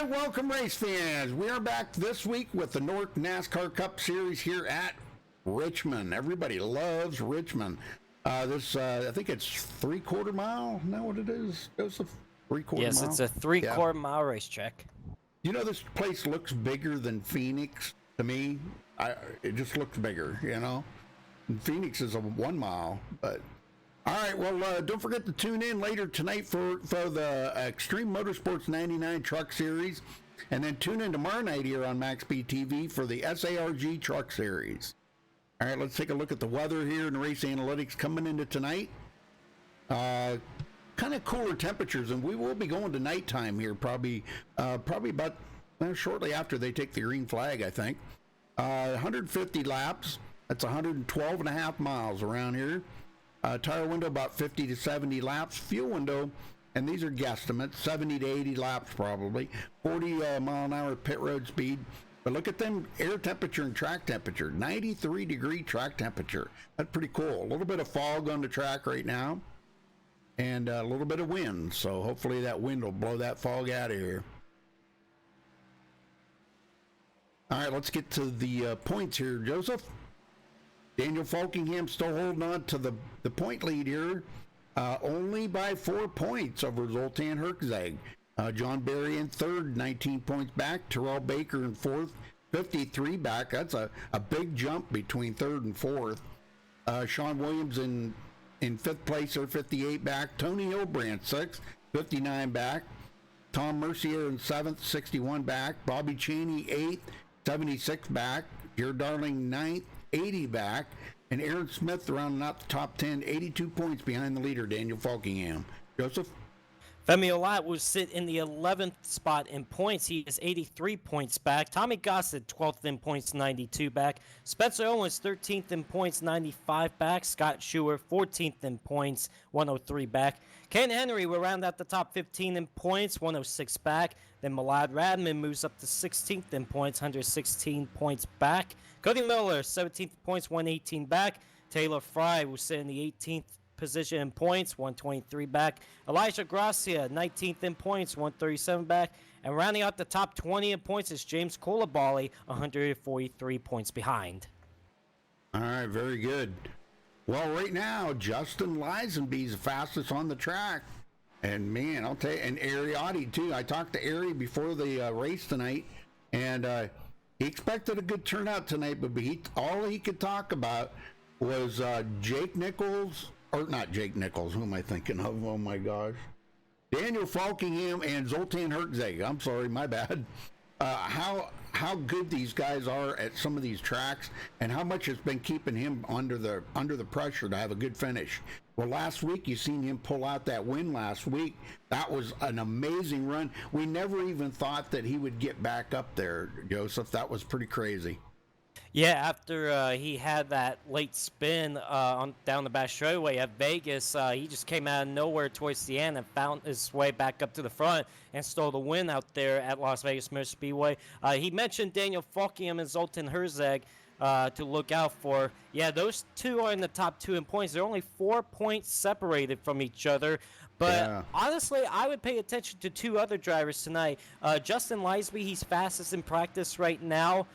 right, welcome race fans. We are back this week with the North NASCAR Cup Series here at Richmond. Everybody loves Richmond. I think it's 3/4 mile. Isn't that what it is, Joseph? 3/4 mile? Yes, it's a 3/4 mile racetrack. You know, this place looks bigger than Phoenix to me. It just looks bigger, you know? And Phoenix is a 1 mile, but... All right, well, don't forget to tune in later tonight for the Extreme Motorsports 99 Truck Series, and then tune in tomorrow night here on MaxSpeedTV for the SARG Truck Series. All right, let's take a look at the weather here and race analytics coming into tonight. Kind of cooler temperatures, and we will be going to nighttime here probably about shortly after they take the green flag, I think. 150 laps. That's 112 and a half miles around here. Tire window about 50 to 70 laps. Fuel window, and these are guesstimates, 70 to 80 laps probably. 40 mile an hour pit road speed. But look at them air temperature and track temperature. 93 degree track temperature. That's pretty cool. A little bit of fog on the track right now, and a little bit of wind. So hopefully that wind will blow that fog out of here. All right, let's get to the points here, Joseph. Daniel Falkingham still holding on to the point lead here, only by 4 points over Zoltan Herczeg. John Berry in third, 19 points back. Terrell Baker in fourth, 53 back. That's a big jump between third and fourth. Sean Williams in fifth place or 58 back. Tony Hilbrand sixth, 59 back. Tom Mercier in seventh, 61 back. Bobby Cheney eighth, 76 back. Jared Darling ninth, 80 back, and Aaron Smith rounding out the top 10, 82 points behind the leader, Daniel Falkingham. Joseph? Femi Olat will sit in the 11th spot in points. He is 83 points back. Tommy Gossett, 12th in points, 92 back. Spencer Owens, 13th in points, 95 back. Scott Schuer, 14th in points, 103 back. Ken Henry will round out the top 15 in points, 106 back. Then Malad Radman moves up to 16th in points, 116 points back. Cody Miller, 17th points, 118 back. Taylor Fry will sit in the 18th position in points, 123 back. Elijah Gracia, 19th in points, 137 back. And rounding out the top 20 in points is James Coulibaly, 143 points behind. All right, very good. Well, right now, Justin Lisenby's the fastest on the track. And, man, I'll tell you, and Ariotti, too. I talked to Ari before the race tonight, and he expected a good turnout tonight, but all he could talk about was Jake Nichols, or not Jake Nichols, who am I thinking of? Oh, my gosh. Daniel Falkingham and Zoltan Herczeg. I'm sorry, my bad. How good these guys are at some of these tracks, and how much has been keeping him under the pressure to have a good finish. Well, last week you seen him pull out that win last week. That was an amazing run. We never even thought that he would get back up there, Joseph. That was pretty crazy. Yeah, after he had that late spin down the back straightaway at Vegas, he just came out of nowhere towards the end and found his way back up to the front and stole the win out there at Las Vegas Motor Speedway. He mentioned Daniel Falkingham and Zoltan Herczeg to look out for. Yeah, those two are in the top 2 in points. They're only 4 points separated from each other. But honestly, I would pay attention to 2 other drivers tonight. Justin Lisby, he's fastest in practice right now.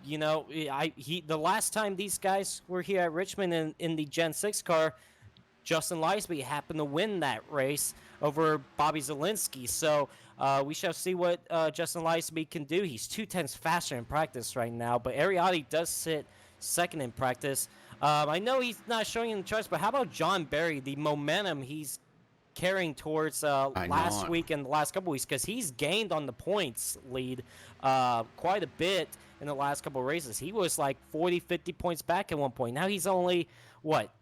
You know, the last time these guys were here at Richmond in the Gen 6 car, Justin Lisby happened to win that race over Bobby Zielinski. So we shall see what Justin Lisby can do. He's 2/10 faster in practice right now, but Ariotti does sit second in practice. I know he's not showing in the charts, but how about John Berry, the momentum he's carrying towards last week and the last couple weeks, because he's gained on the points lead quite a bit in the last couple of races. He was like 40, 50 points back at one point. Now he's only,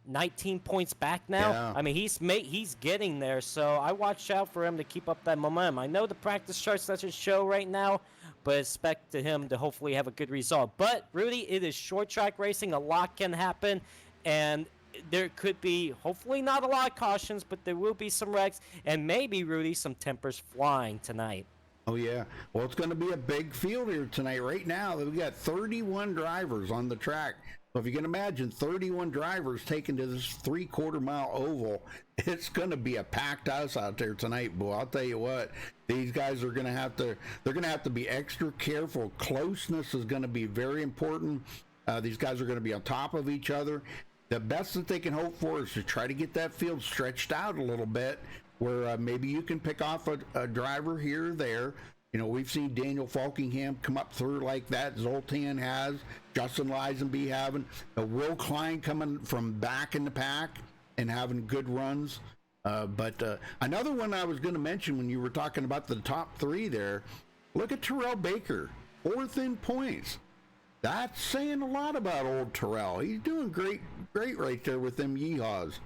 19 points back now? Yeah. I mean, he's getting there, so I watch out for him to keep up that momentum. I know the practice charts doesn't show right now, but expect him to hopefully have a good result. But, Rudy, it is short track racing. A lot can happen, and there could be, hopefully not a lot of cautions, but there will be some wrecks, and maybe, Rudy, some tempers flying tonight. Oh, yeah. Well, it's going to be a big field here tonight. Right now, we got 31 drivers on the track. So if you can imagine 31 drivers taken to this 3/4 mile oval, it's going to be a packed house out there tonight, boy. I'll tell you what, these guys are going to have to, they're going to have to be extra careful. Closeness is going to be very important. These guys are going to be on top of each other. The best that they can hope for is to try to get that field stretched out a little bit, where maybe you can pick off a driver here or there. You know, we've seen Daniel Falkingham come up through like that. Zoltan has. Justin Lisenby having. Will Klein coming from back in the pack and having good runs. But another one I was going to mention when you were talking about the top three there, look at Terrell Baker, 4th in points. That's saying a lot about old Terrell. He's doing great right there with them yeehaws.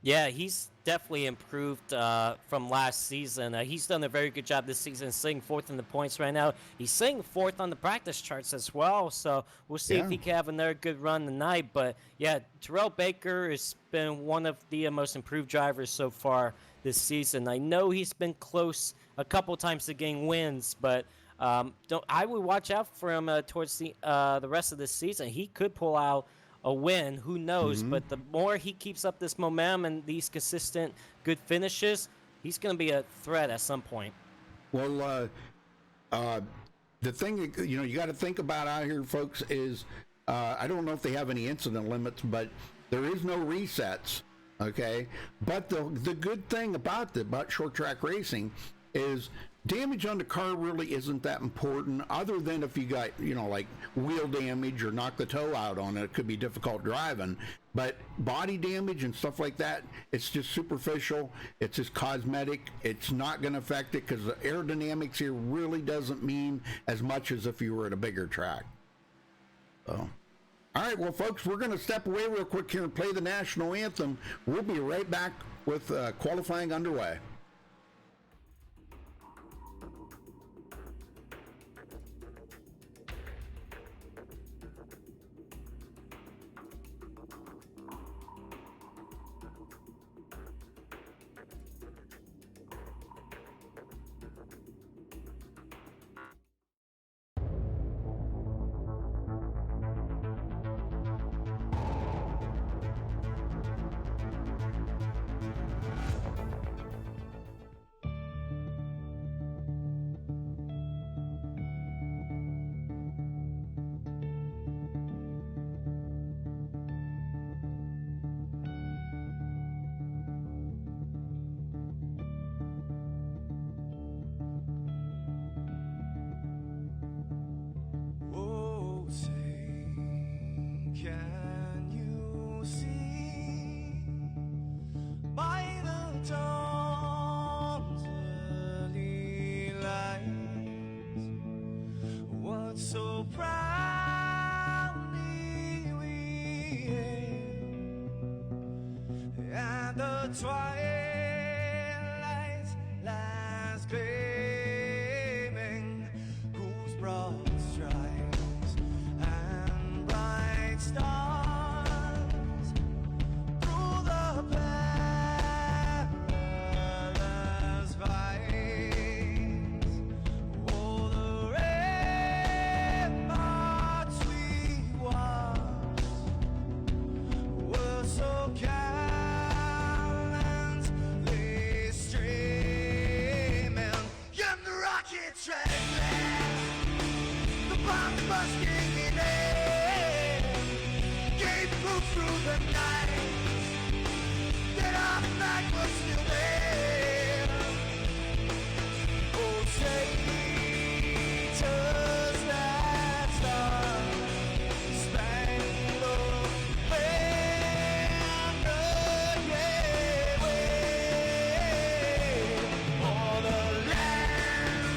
Yeah, he's definitely improved from last season. He's done a very good job this season, sitting 4th in the points right now. He's sitting 4th on the practice charts as well, so we'll see if he can have another good run tonight. But yeah, Terrell Baker has been one of the most improved drivers so far this season. I know he's been close a couple times to getting wins, but I would watch out for him towards the rest of this season. He could pull out a win, who knows? But the more he keeps up this momentum and these consistent good finishes, he's going to be a threat at some point. Well, the thing you got to think about out here, folks, is I don't know if they have any incident limits, but there is no resets. Okay, but the good thing about short track racing is damage on the car really isn't that important, other than if you got, like wheel damage or knock the toe out on it. It could be difficult driving, but body damage and stuff like that, it's just superficial. It's just cosmetic. It's not going to affect it because the aerodynamics here really doesn't mean as much as if you were at a bigger track. So, all right, well, folks, we're going to step away real quick here and play the national anthem. We'll be right back with qualifying underway. So proudly we hailed at the twilight's last gleaming, whose broad stripes and bright stars through the perilous fight. Through the night, that our flag was still there. Oh, traitors that star-spangled banner, yeah, wave for the land,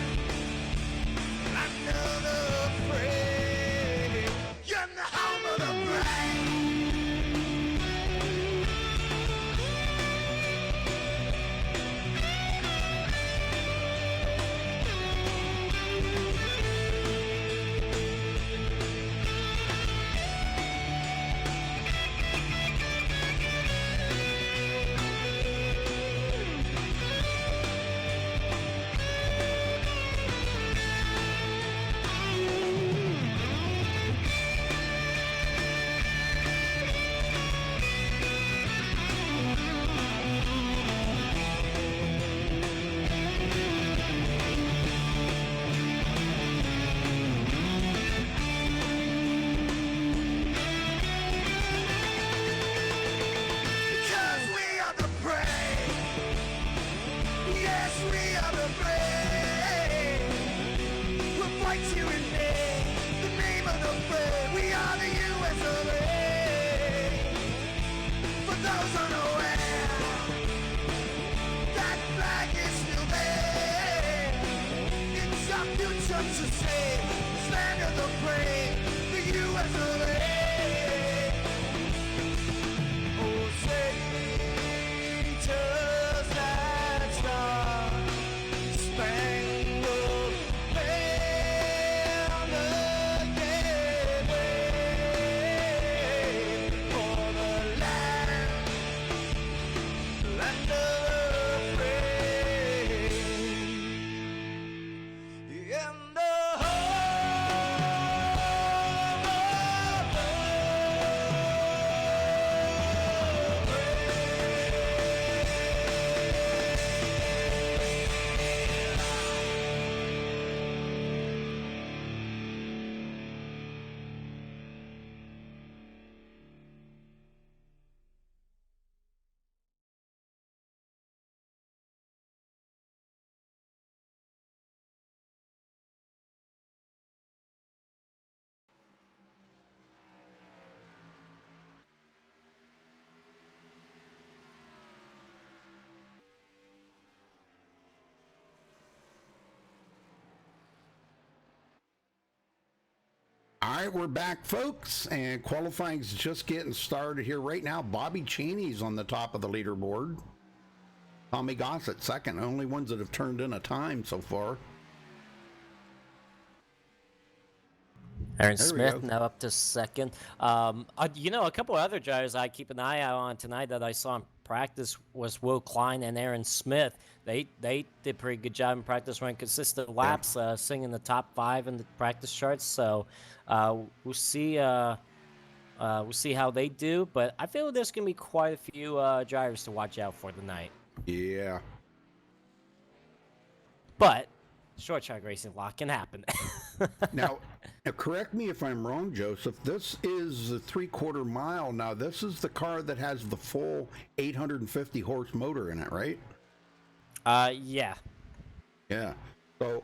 another praise. You're the home of the brave. much to say. Stand of the brave, the U.S. of A. Oh, say, just that star, spangled banner, yeah, wave for the land of the free, and the All right, we're back, folks, and qualifying's just getting started here right now. Bobby Cheney's on the top of the leaderboard. Tommy Gossett second, only ones that have turned in a time so far. Aaron There we Smith go. now up to second. You know, a couple of other drivers I keep an eye out on tonight that I saw in practice was Will Klein and Aaron Smith. They did a pretty good job in practice, running consistent laps, singing the top 5 in the practice charts. So we'll see how they do. But I feel there's gonna be quite a few drivers to watch out for tonight. Yeah. But short track racing, a lot can happen. Now, correct me if I'm wrong, Joseph. This is the 3/4 mile. Now, this is the car that has the full 850 horse motor in it, right? Yeah. Yeah. So,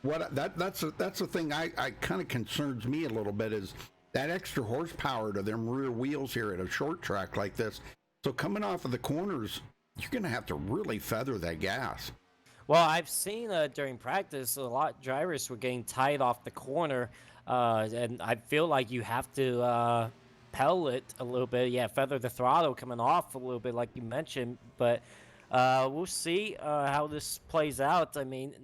that's the thing I kind of concerns me a little bit is that extra horsepower to them rear wheels here at a short track like this. So coming off of the corners, you're going to have to really feather that gas. Well, I've seen during practice a lot of drivers were getting tight off the corner, and I feel like you have to pedal it a little bit. Yeah, feather the throttle coming off a little bit, like you mentioned. But we'll see how this plays out. I mean,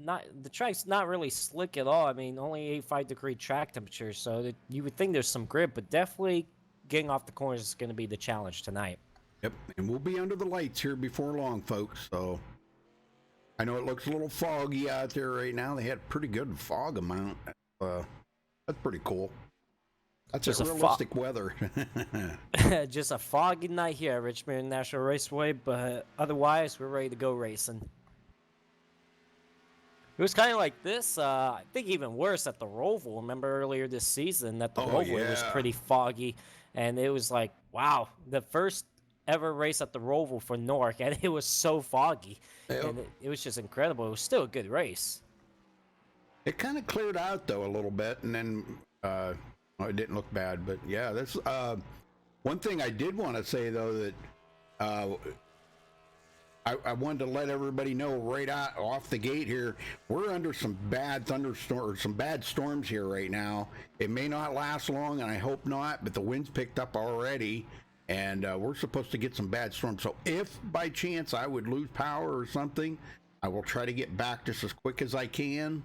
the track's not really slick at all. I mean, only 85-degree track temperature, so you would think there's some grip, but definitely getting off the corners is going to be the challenge tonight. Yep, and we'll be under the lights here before long, folks. So I know it looks a little foggy out there right now. They had pretty good fog amount. That's pretty cool. That's Just just a realistic weather. Just a foggy night here at Richmond International Raceway, but otherwise we're ready to go racing. It was kind of like this, I think even worse at the Roval. Remember earlier this season that the Roval it was yeah. pretty foggy, and it was like, wow, the first ever race at the Roval for Newark, and it was so foggy. Yep. And it was just incredible. It was still a good race. It kind of cleared out though a little bit, and then it didn't look bad. But yeah, that's one thing I did want to say though that I wanted to let everybody know right out off the gate here. We're under some bad thunderstorms, some bad storms here right now. It may not last long, and I hope not. But the wind's picked up already. And we're supposed to get some bad storms. So if by chance I would lose power or something, I will try to get back just as quick as I can.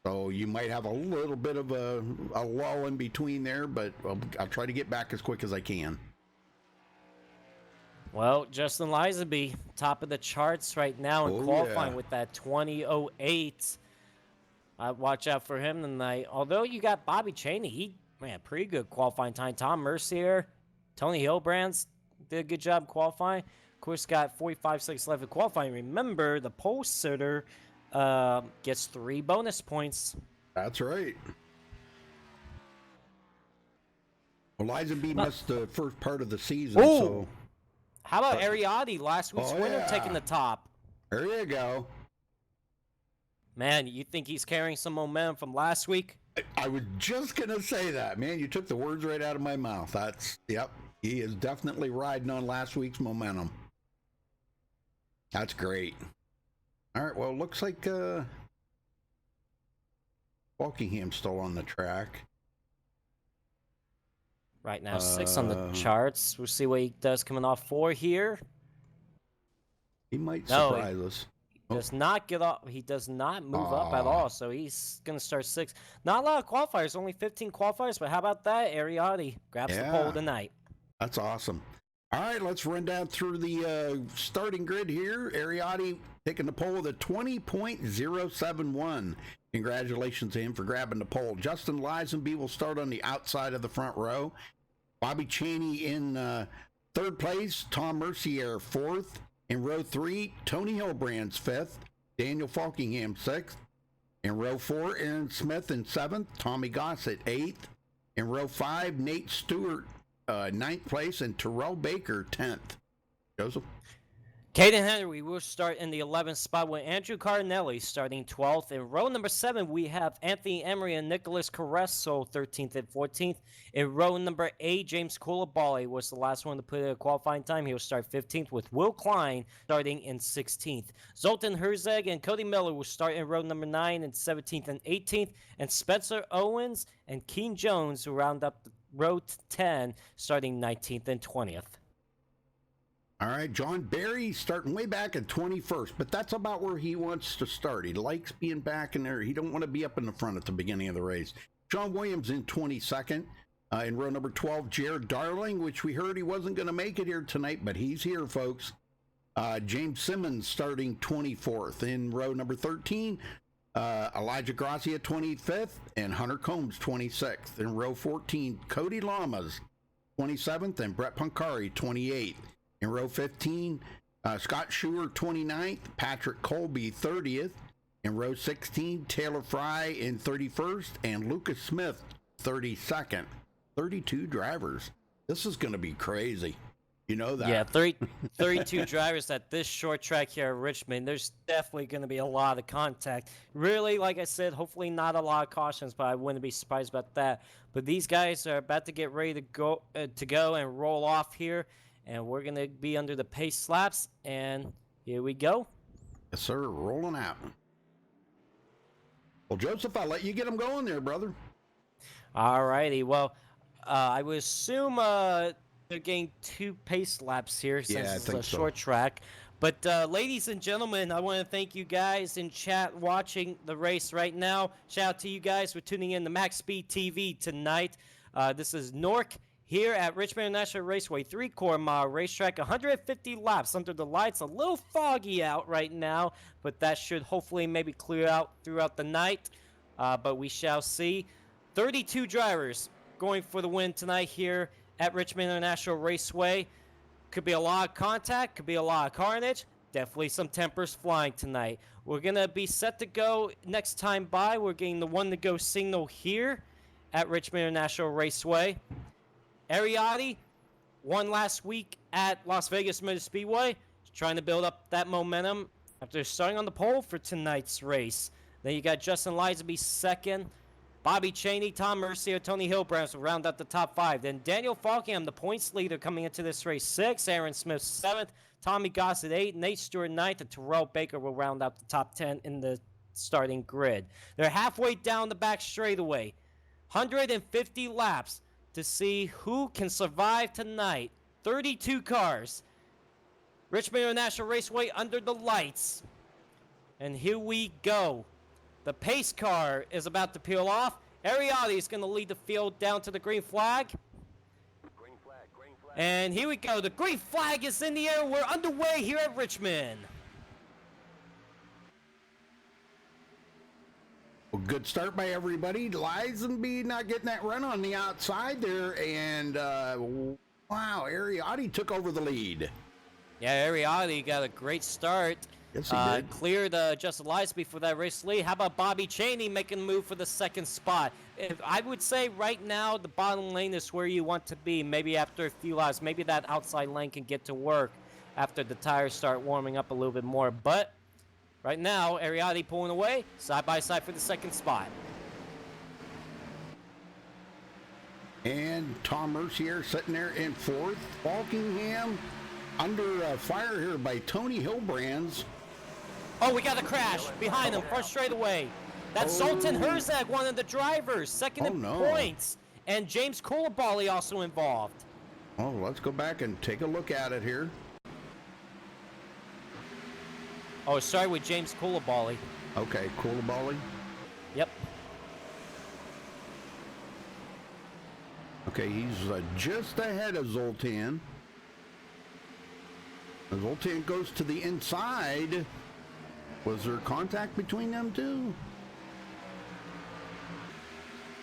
So you might have a little bit of a lull in between there, but I'll try to get back as quick as I can. Well, Justin Lisaby, top of the charts right now in qualifying with that 20.08. Watch out for him tonight. Although you got Bobby Cheney, pretty good qualifying time. Tom Mercier, Tony Hillbrands did a good job qualifying. Of course, got 45.611 qualifying. Remember, the pole sitter gets 3 bonus points. That's right. Well, Lisaby missed the first part of the season, so. How about Ariadne, last week's winner, taking the top? There you go. Man, you think he's carrying some momentum from last week? I was just going to say that, man. You took the words right out of my mouth. Yep. He is definitely riding on last week's momentum. That's great. All right. Well, looks like Walkingham's still on the track. Right now, 6 on the charts. We'll see what he does coming off 4 here. He might No, surprise us. Does not get off. He does not move up at all, so he's going to start 6. Not a lot of qualifiers, only 15 qualifiers, but how about that? Ariati grabs the pole tonight. That's awesome. All right, let's run down through the starting grid here. Ariati taking the pole with a 20.071. Congratulations to him for grabbing the pole. Justin Lisenby will start on the outside of the front row. Bobby Chaney in third place. Tom Mercier fourth. In row 3, Tony Hillbrand's 5th. Daniel Falkingham 6th. In row 4, Aaron Smith in 7th. Tommy Gossett 8th. In row 5, Nate Stewart 9th place. And Terrell Baker 10th. Joseph? Caden Henry will start in the 11th spot with Andrew Cardinelli starting 12th. In row number 7, we have Anthony Emery and Nicholas Carreso 13th and 14th. In row number 8, James Coulibaly was the last one to put in a qualifying time. He'll start 15th with Will Klein starting in 16th. Zoltan Herzeg and Cody Miller will start in row number 9 and 17th and 18th. And Spencer Owens and Keen Jones will round up row 10 starting 19th and 20th. All right, John Barry starting way back at 21st, but that's about where he wants to start. He likes being back in there. He don't want to be up in the front at the beginning of the race. John Williams in 22nd. In row number 12, Jared Darling, which we heard he wasn't going to make it here tonight, but he's here, folks. James Simmons starting 24th. In row number 13, Elijah Gracia 25th, and Hunter Combs 26th. In row 14, Cody Lamas 27th, and Brett Pancari 28th. In row 15, Scott Schuer 29th, Patrick Colby 30th. In row 16, Taylor Fry in 31st, and Lucas Smith 32nd. 32 drivers. This is going to be crazy. You know that. Yeah, 32 drivers at this short track here at Richmond. There's definitely going to be a lot of contact. Really, like I said, hopefully not a lot of cautions, but I wouldn't be surprised about that. But these guys are about to get ready to go and roll off here. And we're going to be under the pace slaps. And here we go. Yes, sir. Rolling out. Well, Joseph, I'll let you get them going there, brother. All righty. Well, I would assume they're getting 2 pace laps here since it's a short track. But ladies and gentlemen, I want to thank you guys in chat watching the race right now. Shout out to you guys for tuning in to MaxSpeedTV tonight. This is Nork here at Richmond International Raceway, 3/4 mile racetrack, 150 laps under the lights. A little foggy out right now, but that should hopefully maybe clear out throughout the night. But we shall see. 32 drivers going for the win tonight here at Richmond International Raceway. Could be a lot of contact, could be a lot of carnage. Definitely some tempers flying tonight. We're going to be set to go next time by. We're getting the one to go signal here at Richmond International Raceway. Ariati won last week at Las Vegas Motor Speedway. He's trying to build up that momentum after starting on the pole for tonight's race. Then you got Justin Lisenby second. Bobby Chaney, Tom Mercier, Tony Hillbrand will round out the top 5. Then Daniel Falkingham, the points leader coming into this race, 6th. Aaron Smith 7th. Tommy Gossett 8th. Nate Stewart 9th. And Terrell Baker will round out the top 10 in the starting grid. They're halfway down the back straightaway. 150 laps to see who can survive tonight. 32 cars. Richmond International Raceway under the lights. And here we go. The pace car is about to peel off. Ariati is going to lead the field down to the green flag. Green flag, green flag. And here we go. The green flag is in the air. We're underway here at Richmond. Well, good start by everybody. Lisenby not getting that run on the outside there. And, wow, Ariati took over the lead. Yeah, Ariati got a great start. Yes, he did. Cleared Justin Lisenby for that race lead. How about Bobby Chaney making a move for the second spot? I would say right now the bottom lane is where you want to be. Maybe after a few laps, maybe that outside lane can get to work after the tires start warming up a little bit more. But right now, Ariati pulling away, side by side for the second spot. And Tom Mercier sitting there in 4th. Falkingham under fire here by Tony Hillbrand's. Oh, we got a crash behind him, front straightaway. That's Zoltan Herzog, one of the drivers, second in points. And James Coulibaly also involved. Oh, let's go back and take a look at it here. Oh, sorry, with James Coulibaly. Okay, Coulibaly. Yep. Okay, he's just ahead of Zoltan. Zoltan goes to the inside. Was there contact between them two?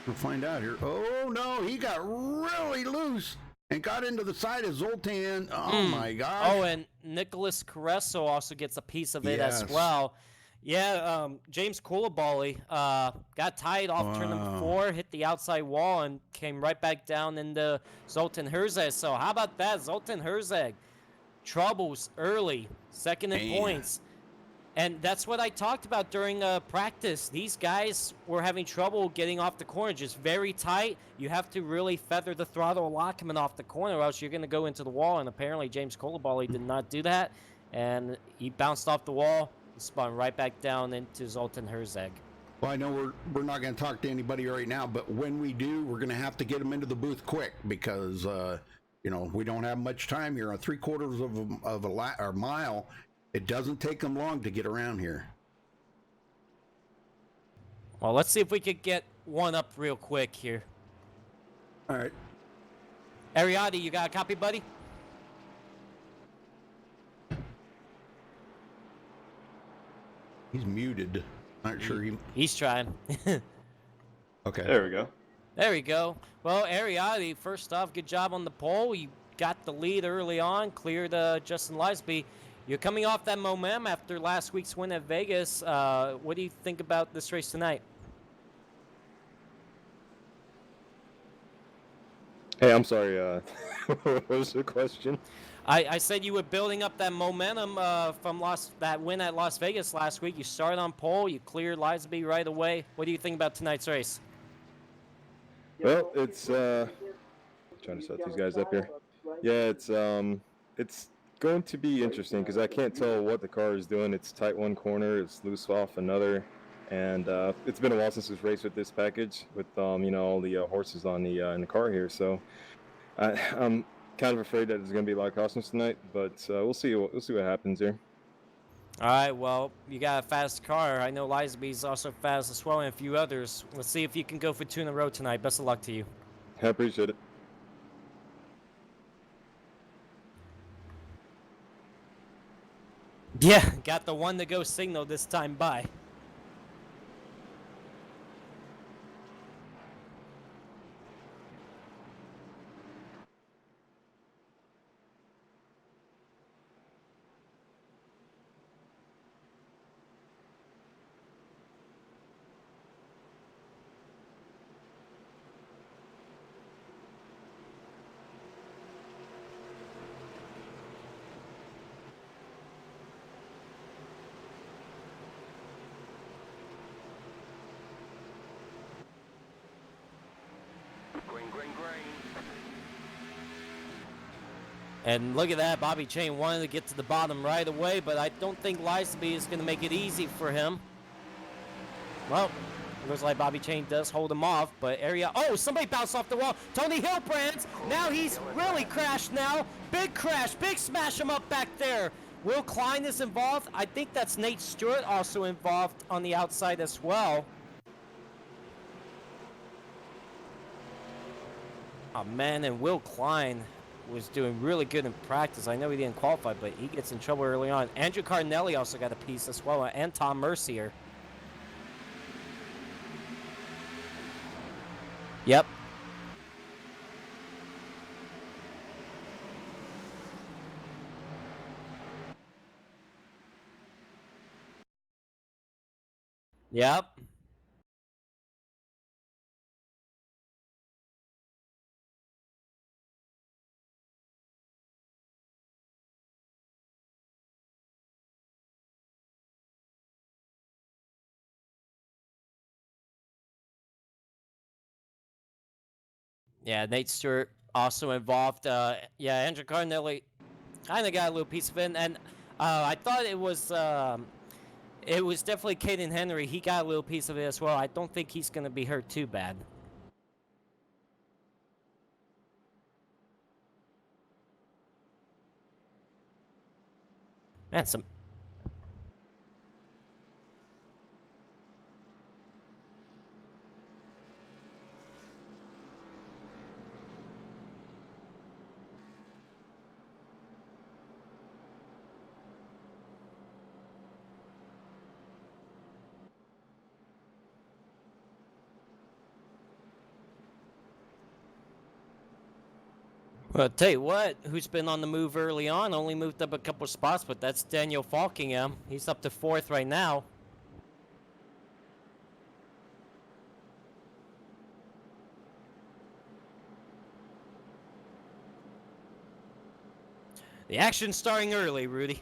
We'll find out here. Oh, no, he got really loose and got into the side of Zoltan. Oh, my gosh. Oh, and Nicholas Carresso also gets a piece of it as well. Yeah, James Coulibaly got tied off turn number 4, hit the outside wall, and came right back down into Zoltan Herzog. So how about that? Zoltan Herzog, troubles early, second in points. And that's what I talked about during practice. These guys were having trouble getting off the corner, just very tight. You have to really feather the throttle a lot coming off the corner, or else you're going to go into the wall. And apparently James Coulibaly did not do that. And he bounced off the wall, spun right back down into Zoltan Herzog. Well, I know we're not going to talk to anybody right now, but when we do, we're going to have to get them into the booth quick because, you know, we don't have much time here. On 3/4 of a mile, it doesn't take them long to get around here. Well, let's see if we could get one up real quick here. All right. Ariati, you got a copy, buddy? He's muted. Not sure he's trying. Okay. There we go. There we go. Well, Ariati, first off, good job on the pole. You got the lead early on, cleared Justin Lisby. You're coming off that momentum after last week's win at Vegas. What do you think about this race tonight? Hey, I'm sorry. What was the question? I said you were building up that momentum from that win at Las Vegas last week. You started on pole. You cleared Lisby right away. What do you think about tonight's race? Well, it's trying to set these guys up here. Yeah, it's going to be interesting because I can't tell what the car is doing. It's tight one corner, it's loose off another, and it's been a while since we've raced with this package with you know, all the horses on the in the car here. So I'm kind of afraid that there's going to be a lot of cautions tonight, but we'll see what happens here. All right, well, you got a fast car. I know Lisby's also fast as well, and a few others. Let's see if you can go for 2 in a row tonight. Best of luck to you. I appreciate it. Yeah, got the 1 to go signal this time by. And look at that, Bobby Chain wanted to get to the bottom right away, but I don't think Lisby is going to make it easy for him. Well, looks like Bobby Chain does hold him off, but oh, somebody bounced off the wall. Tony Hilbrand, now he's really crashed now. Big crash, big smash him up back there. Will Klein is involved. I think that's Nate Stewart also involved on the outside as well. Oh man, and Will Klein was doing really good in practice. I know he didn't qualify, but he gets in trouble early on. Andrew Cardinelli also got a piece as well, and Tom Mercier. Yep. Yep. Yeah, Nate Stewart also involved. Yeah, Andrew Cardinelli kind of got a little piece of it, and I thought it was It was definitely Caden Henry. He got a little piece of it as well. I don't think he's going to be hurt too bad. Man, some... Well, I'll tell you what, who's been on the move early on, only moved up a couple spots, but that's Daniel Falkingham. He's up to 4th right now. The action's starting early, Rudy.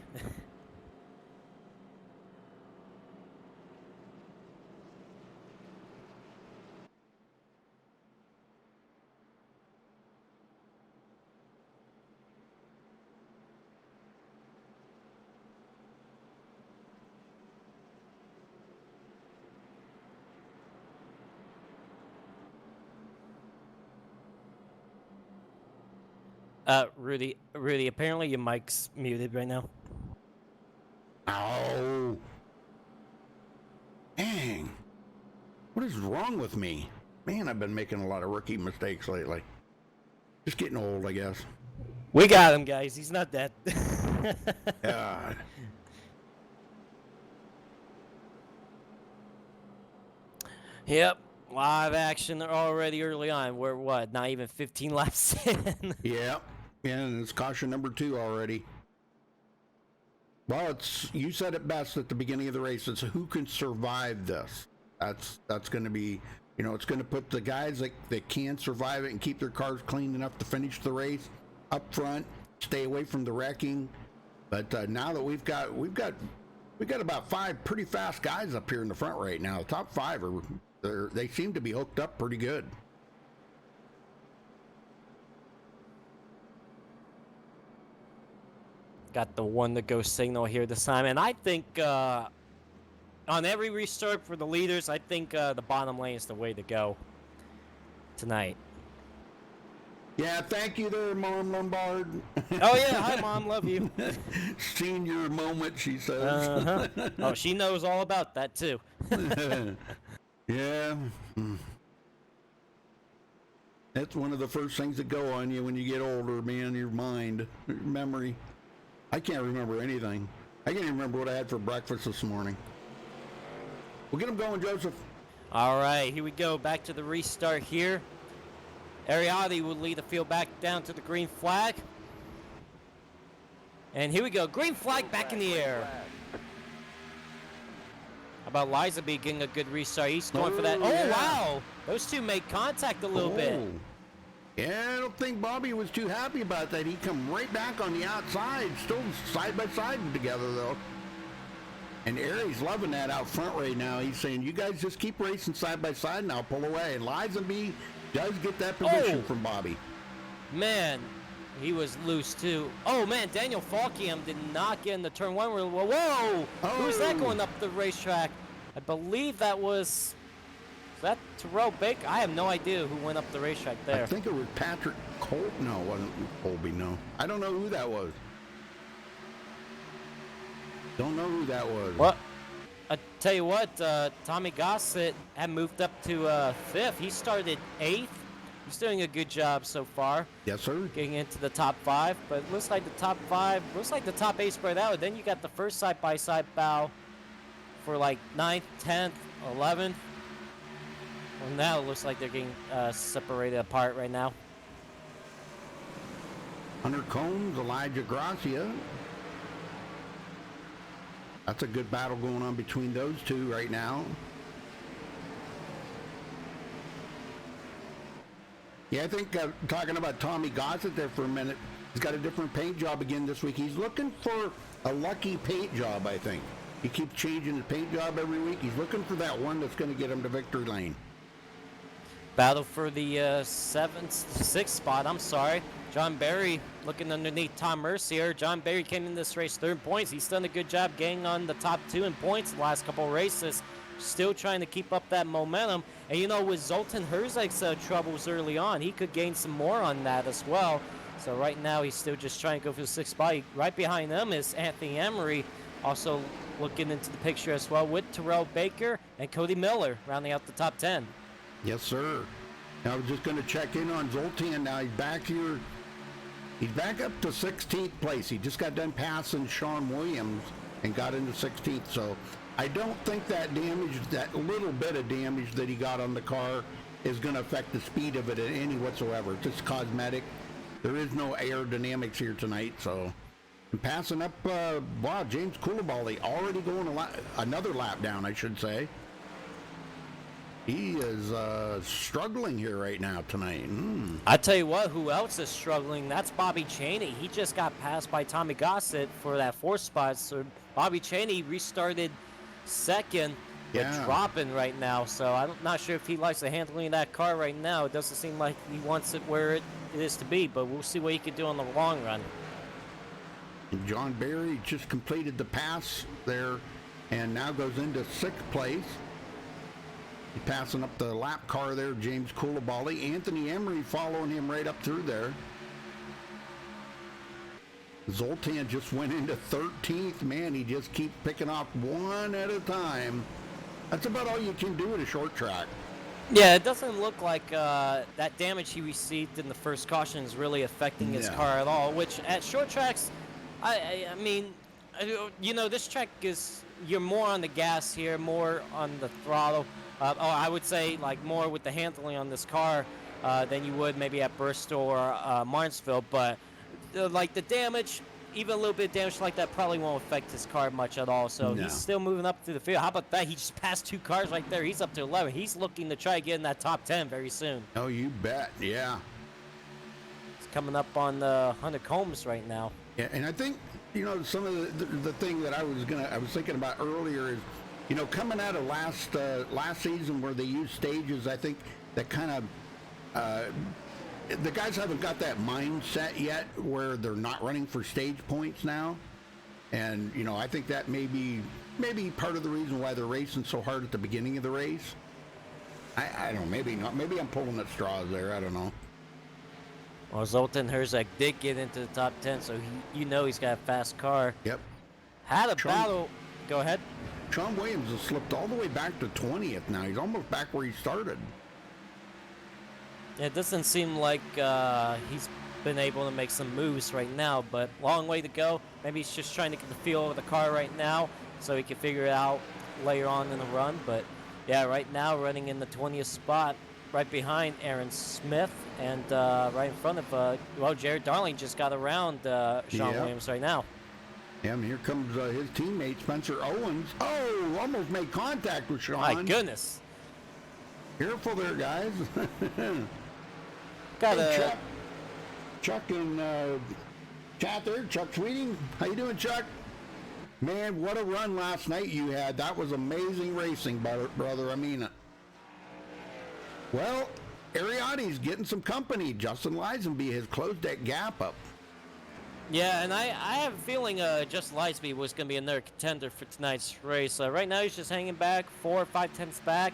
Rudy, apparently your mic's muted right now. Oh. Dang. What is wrong with me? Man, I've been making a lot of rookie mistakes lately. Just getting old, I guess. We got him, guys. He's not dead. God. Yep. Live action already early on. We're what? Not even 15 laps in. Yeah. Yeah, and it's caution number 2 already. Well, you said it best at the beginning of the race. It's who can survive this. That's going to be, it's going to put the guys that can survive it and keep their cars clean enough to finish the race up front, stay away from the wrecking. But now that we've got about 5 pretty fast guys up here in the front right now. The top 5 they seem to be hooked up pretty good. Got the 1 to go signal here this time, and I think on every restart for the leaders, I think the bottom lane is the way to go tonight. Yeah, thank you there, Mom Lombard. Oh yeah, hi Mom, love you. Senior moment, she says. Uh-huh. Oh, she knows all about that too. Yeah. That's one of the first things that go on you when you get older, man, your mind, your memory. I can't remember anything. I can't even remember what I had for breakfast this morning. We'll get them going, Joseph. All right, here we go. Back to the restart here. Ariati will lead the field back down to the green flag. And here we go. Green flag back in the air. How about Lizaby getting a good restart? He's going for that. Oh, yeah. Wow. Those two made contact a little bit. Yeah, I don't think Bobby was too happy about that. He come right back on the outside, still side by side together, though. And Aries loving that out front right now. He's saying, you guys just keep racing side by side and I'll pull away. And Lizaby does get that position from Bobby. Man, he was loose, too. Oh, man, Daniel Falkingham did not get in the turn 1. Whoa! Who's that going up the racetrack? I believe that was... Is that Terrell Baker? I have no idea who went up the racetrack there. I think it was Patrick Colt. No, it wasn't Colby, no. I don't know who that was. Don't know who that was. What? I tell you what, Tommy Gossett had moved up to 5th. He started 8th. He's doing a good job so far. Yes, sir. Getting into the top 5, but it looks like the top 5, looks like the top 8 spread out. Then you got the first side-by-side bow for like 9th, 10th, 11th. Well, now it looks like they're getting separated apart right now. Hunter Combs, Elijah Gracia. That's a good battle going on between those two right now. Yeah, I think talking about Tommy Gossett there for a minute, he's got a different paint job again this week. He's looking for a lucky paint job, I think. He keeps changing his paint job every week. He's looking for that one that's going to get him to victory lane. Battle for the sixth spot. I'm sorry. John Berry looking underneath Tom Mercier. John Berry came in this race third points. He's done a good job getting on the top 2 in points the last couple races. Still trying to keep up that momentum. And you know, with Zoltan Herzeg's troubles early on, he could gain some more on that as well. So right now he's still just trying to go for the 6th spot. Right behind them is Anthony Emery, also looking into the picture as well, with Terrell Baker and Cody Miller rounding out the top 10. Yes, sir. I was just going to check in on Zoltan. Now he's back here. He's back up to 16th place. He just got done passing Sean Williams and got into 16th. So I don't think that damage, that little bit of damage that he got on the car, is going to affect the speed of it in any whatsoever. It's just cosmetic. There is no aerodynamics here tonight. So and passing up, wow, James Coulibaly already going another lap down, I should say. He is struggling here right now tonight. I tell you what, who else is struggling? That's Bobby Chaney. He just got passed by Tommy Gossett for that 4th spot. So Bobby Chaney restarted 2nd, but dropping right now. So I'm not sure if he likes the handling of that car right now. It doesn't seem like he wants it where it is to be, but we'll see what he can do in the long run. And John Berry just completed the pass there and now goes into 6th place. He's passing up the lap car there, James Coulibaly. Anthony Emery following him right up through there. Zoltan just went into 13th. Man, he just keeps picking off one at a time. That's about all you can do at a short track. Yeah, it doesn't look like that damage he received in the first caution is really affecting his car at all, which at short tracks, I mean, you know, this track is, you're more on the gas here, more on the throttle. I would say like more with the handling on this car than you would maybe at Bristol or Martinsville, but like the damage, even a little bit of damage like that probably won't affect his car much at all. So he's still moving up through the field. How about that? He just passed 2 cars right there. He's up to 11. He's looking to try to get in that top 10 very soon. Oh, you bet. Yeah. He's coming up on the 100 Combs right now. Yeah, and I think, you know, some of the thing that I was thinking about earlier is, you know, coming out of last season where they used stages, I think that kind of the guys haven't got that mindset yet where they're not running for stage points now. And, you know, I think that may be part of the reason why they're racing so hard at the beginning of the race. I don't know, maybe not. Maybe I'm pulling at straws there. I don't know. Well, Zoltan Herzeg did get into the top 10, so you know he's got a fast car. Yep. Had a battle. Go ahead. Sean Williams has slipped all the way back to 20th now. He's almost back where he started. It doesn't seem like he's been able to make some moves right now, but long way to go. Maybe he's just trying to get the feel of the car right now so he can figure it out later on in the run. But yeah, right now running in the 20th spot, right behind Aaron Smith, and right in front of, well, Jared Darling just got around Sean Williams right now. Yeah, and here comes his teammate, Spencer Owens. Oh, almost made contact with Sean. My goodness. Careful there, guys. Got hey, Chuck and chat there. Chuck Sweeting. How you doing, Chuck? Man, what a run last night you had. That was amazing racing, brother. I mean it. Well, Ariadne's getting some company. Justin Lisenby has closed that gap up. Yeah, and I have a feeling Justin Lisenby was going to be another contender for tonight's race. Right now he's just hanging back, 4 or 5 tenths back.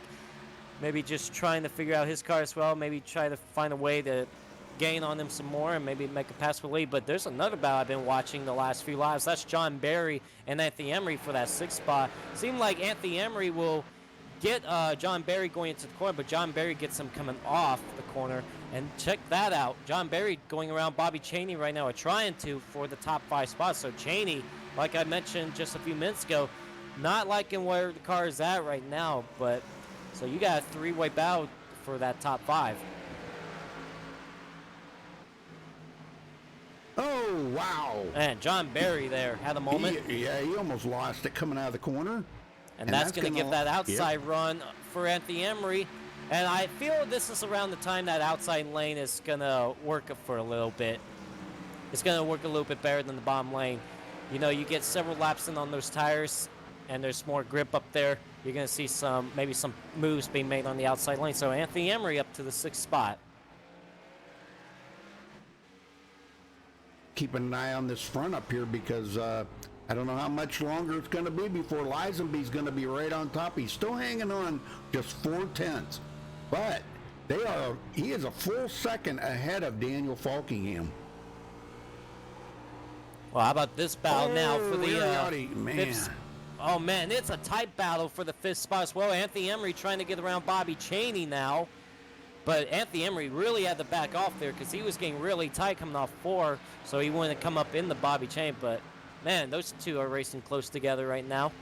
Maybe just trying to figure out his car as well. Maybe try to find a way to gain on him some more and maybe make a pass for lead. But there's another battle I've been watching the last few laps. That's John Berry and Anthony Emery for that 6th spot. Seemed like Anthony Emery will get John Berry going into the corner, but John Berry gets him coming off the corner. And check that out. John Berry going around Bobby Chaney right now, or trying to, for the top 5 spots. So Chaney, like I mentioned just a few minutes ago, not liking where the car is at right now, but so you got a 3-way battle for that top 5. Oh, wow. And John Berry there had a moment. He almost lost it coming out of the corner. And that's going to give that outside run for Anthony Emery. And I feel this is around the time that outside lane is going to work for a little bit. It's going to work a little bit better than the bottom lane. You know, you get several laps in on those tires, and there's more grip up there, you're going to see maybe some moves being made on the outside lane. So Anthony Emery up to the 6th spot. Keeping an eye on this front up here because I don't know how much longer it's going to be before Lisenby's going to be right on top. He's still hanging on just 4/10, but he is a full second ahead of Daniel Falkingham. Well, how about this battle now for the Ariati, man. fifth? Oh man, it's a tight battle for the 5th spot as well. Anthony Emery trying to get around Bobby Chaney now. But Anthony Emery really had to back off there because he was getting really tight coming off 4, so he wanted to come up in the Bobby chain. But, man, those two are racing close together right now.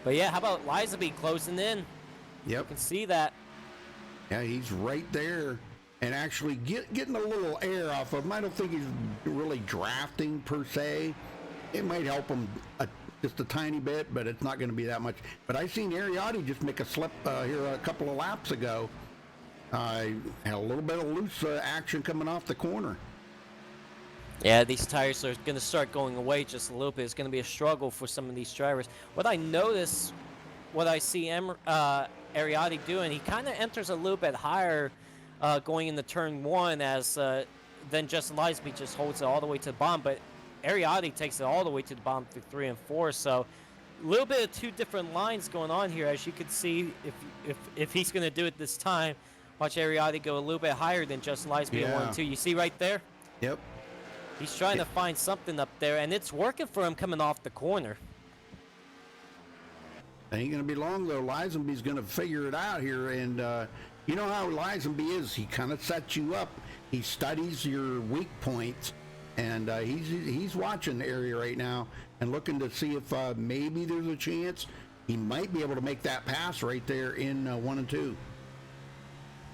But, yeah, how about Lisenby closing in? Yep. You can see that. Yeah, he's right there and actually getting a little air off of him. I don't think he's really drafting per se. It might help him just a tiny bit, but it's not going to be that much. But I seen Ariati just make a slip here a couple of laps ago. Had a little bit of loose action coming off the corner. Yeah, these tires are going to start going away just a little bit. It's going to be a struggle for some of these drivers. What I notice, what I see Ariati doing, he kind of enters a little bit higher going into turn 1 as then Justin Lisenby just holds it all the way to the bottom. But Ariati takes it all the way to the bottom through 3 and 4. So a little bit of two different lines going on here. As you can see, if he's going to do it this time, watch Ariati go a little bit higher than Justin Lisenby in 1 and 2. You see right there? Yep. He's trying to find something up there, and it's working for him coming off the corner. Ain't going to be long, though. Lisenby's going to figure it out here. And you know how Lisenby is. He kind of sets you up. He studies your weak points. And he's watching the area right now and looking to see if maybe there's a chance he might be able to make that pass right there in 1 and 2.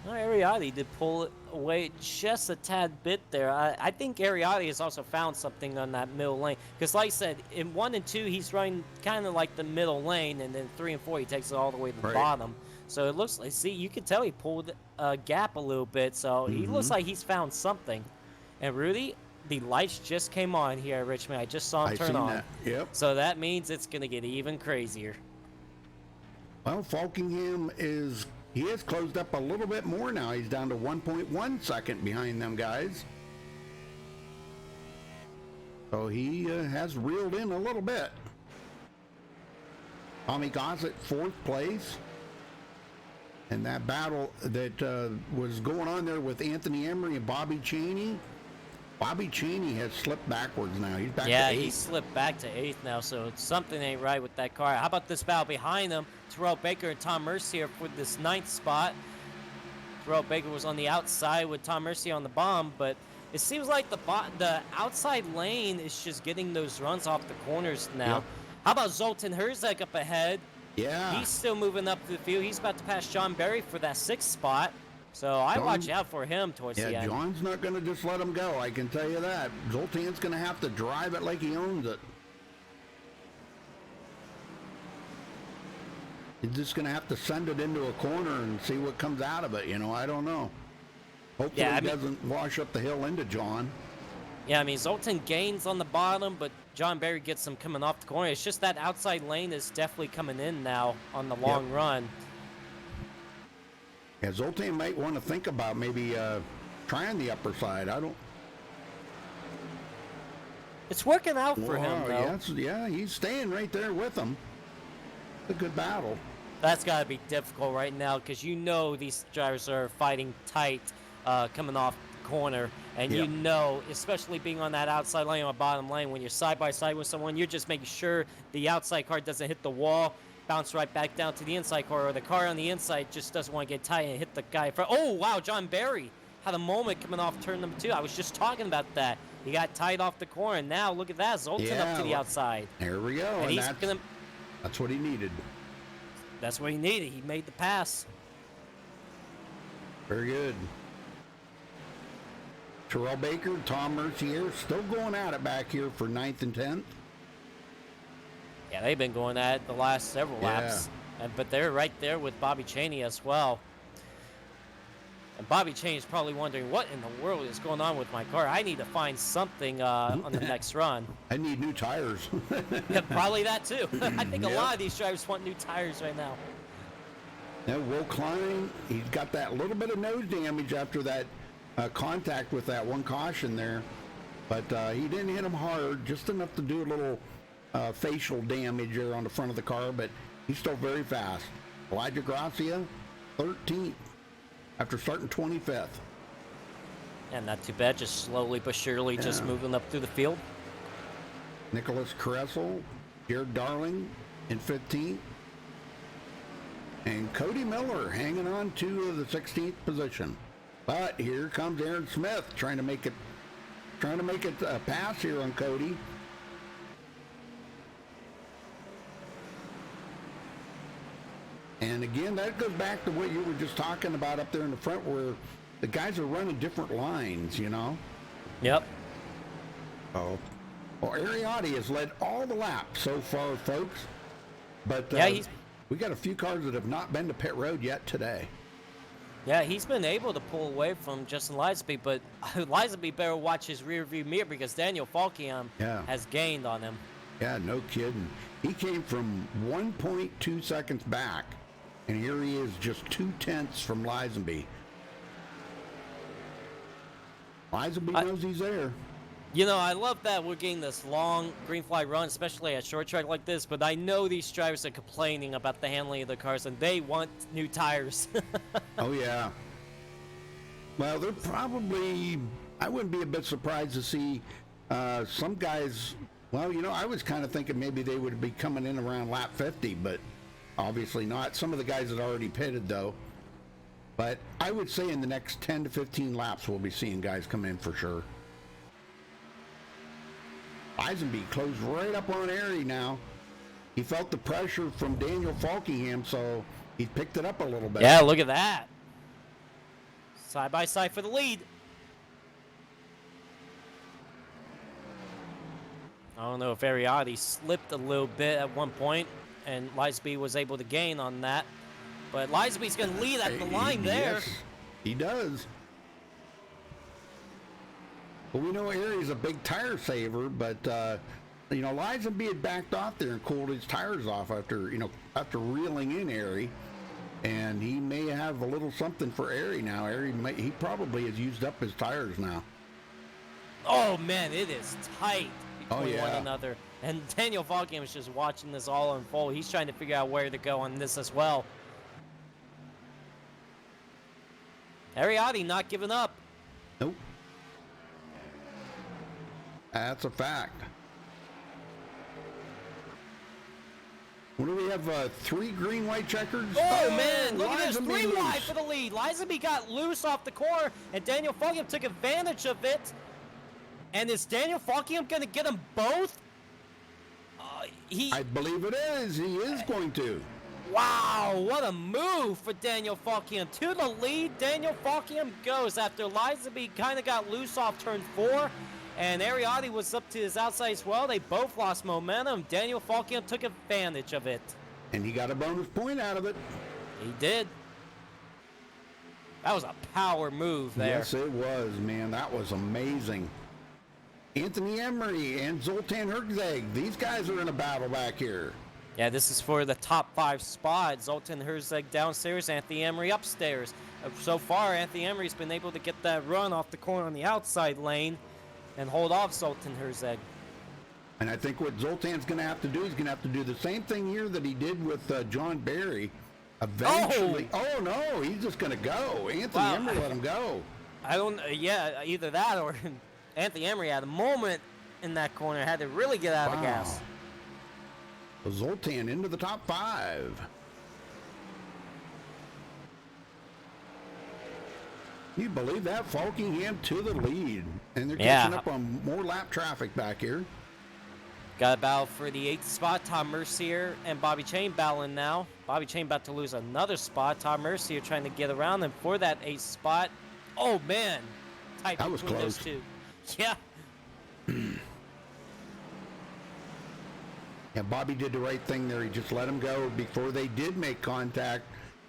Well, Ariati did pull it away just a tad bit there. I think Ariati has also found something on that middle lane. Because like I said, in 1 and 2, he's running kind of like the middle lane. And then 3 and 4, he takes it all the way to the bottom. So it looks like, see, you can tell he pulled a gap a little bit. So he looks like he's found something. And Rudy, the lights just came on here at Richmond. I just saw him turn on. That. Yep. So that means it's going to get even crazier. Well, Falkingham he has closed up a little bit more now. He's down to 1.1 second behind them guys. So he has reeled in a little bit. Tommy Gossett 4th place. And that battle that was going on there with Anthony Emery and Bobby Chaney. Bobby Chaney has slipped backwards now. He's back to 8th. Yeah, he slipped back to 8th now, so something ain't right with that car. How about this battle behind him? Terrell Baker and Tom Mercier for this 9th spot. Terrell Baker was on the outside with Tom Mercier on the bottom, but it seems like the outside lane is just getting those runs off the corners now. Yep. How about Zoltan Herzeg up ahead? Yeah. He's still moving up to the field. He's about to pass John Berry for that 6th spot. So I watch out for him towards the end. Yeah, John's not going to just let him go. I can tell you that. Zoltan's going to have to drive it like he owns it. He's just going to have to send it into a corner and see what comes out of it. You know, I don't know. Hopefully it doesn't wash up the hill into John. Yeah, I mean, Zoltan gains on the bottom, but John Berry gets him coming off the corner. It's just that outside lane is definitely coming in now on the long run. Yeah, Zoltan might want to think about maybe trying the upper side. It's working out for him, though. Yeah, he's staying right there with him. It's a good battle. That's got to be difficult right now because you know these drivers are fighting tight coming off the corner. And you know, especially being on that outside lane or bottom lane, when you're side by side with someone, you're just making sure the outside car doesn't hit the wall, bounce right back down to the inside car, or the car on the inside just doesn't want to get tight and hit the guy in front. Oh, wow, John Berry had a moment coming off turn number 2. I was just talking about that. He got tight off the corner, and now look at that. Zoltan up to the outside. There we go. And that's what he needed. That's what he needed. He made the pass. Very good. Terrell Baker, Tom Mercier still going at it back here for 9th and 10th. Yeah, they've been going at it the last several laps. But they're right there with Bobby Chaney as well. And Bobby Chain is probably wondering, what in the world is going on with my car? I need to find something on the next run. I need new tires. Yeah, probably that too. I think a Yep. lot of these drivers want new tires right now. Now, Will Klein, he's got that little bit of nose damage after that contact with that one caution there. But he didn't hit him hard, just enough to do a little facial damage there on the front of the car, but he's still very fast. Elijah Gracia, 13th, after starting 25th. And not too bad, just slowly but surely just moving up through the field. Nicholas Kressel, Jared Darling in 15th. And Cody Miller hanging on to the 16th position. But here comes Aaron Smith trying to make it pass here on Cody. And again, that goes back to what you were just talking about up there in the front, where the guys are running different lines, you know? Yep. Oh. Well, Ariotti has led all the laps so far, folks. But Yeah, we got a few cars that have not been to pit road yet today. Yeah, he's been able to pull away from Justin Liesby, but Liesby better watch his rear view mirror because Daniel Falkiam has gained on him. Yeah, no kidding. He came from 1.2 seconds back, and here he is just 2/10 from Lisenby. Lisenby knows he's there. You know, I love that we're getting this long green flag run, especially at short track like this, but I know these drivers are complaining about the handling of the cars, and they want new tires. Oh, yeah. Well, they're probably, I wouldn't be a bit surprised to see some guys, well, you know, I was kind of thinking maybe they would be coming in around lap 50, but obviously not. Some of the guys had already pitted, though. But I would say in the next 10 to 15 laps, we'll be seeing guys come in for sure. Eisenby closed right up on Airy now. He felt the pressure from Daniel Falkingham, so he picked it up a little bit. Yeah, look at that. Side by side for the lead. I don't know if Ariotti slipped a little bit at one point, and Liesby was able to gain on that. But Liesby's going to lead at the line there. Yes, he does. Well, we know Airy's a big tire saver, but, you know, Lisenby had backed off there and cooled his tires off after reeling in Airy. And he may have a little something for Airy now. He probably has used up his tires now. Oh, man, it is tight between one yeah. another. And Daniel Falkham is just watching this all unfold. He's trying to figure out where to go on this as well. Ariotti not giving up. Nope. That's a fact. What do we have? 3 green, white checkers? Oh, man, look at this. Lisenby 3 loose. wide for the lead. Lisenby got loose off the corner, and Daniel Falkham took advantage of it. And is Daniel Falkham going to get them both? I believe it is. He is going to. Wow, what a move for Daniel Falkham. To the lead, Daniel Falkham goes after Lisenby kind of got loose off turn 4. And Ariotti was up to his outside as well. They both lost momentum. Daniel Falkham took advantage of it. And he got a bonus point out of it. He did. That was a power move there. Yes, it was, man. That was amazing. Anthony Emery and Zoltan Herzeg. These guys are in a battle back here. Yeah, this is for the top 5 spot. Zoltan Herzeg downstairs, Anthony Emery upstairs. So far, Anthony Emery's been able to get that run off the corner on the outside lane and hold off Zoltan Herzeg. And I think what Zoltan's going to have to do, he's going to have to do the same thing here that he did with John Barry. Eventually. Oh, no, he's just going to go. Anthony Emery let him go. I don't, yeah, either that or Anthony Emery at a moment in that corner had to really get out of gas. Zoltan into the top 5. You believe that? Falkingham to the lead. And they're catching up on more lap traffic back here. Got a battle for the 8th spot. Tom Mercier and Bobby Chain battling now. Bobby Chain about to lose another spot. Tom Mercier trying to get around him for that 8th spot. Oh, man. Tight that was close. Those two. Yeah. Yeah, Bobby did the right thing there. He just let him go before they did make contact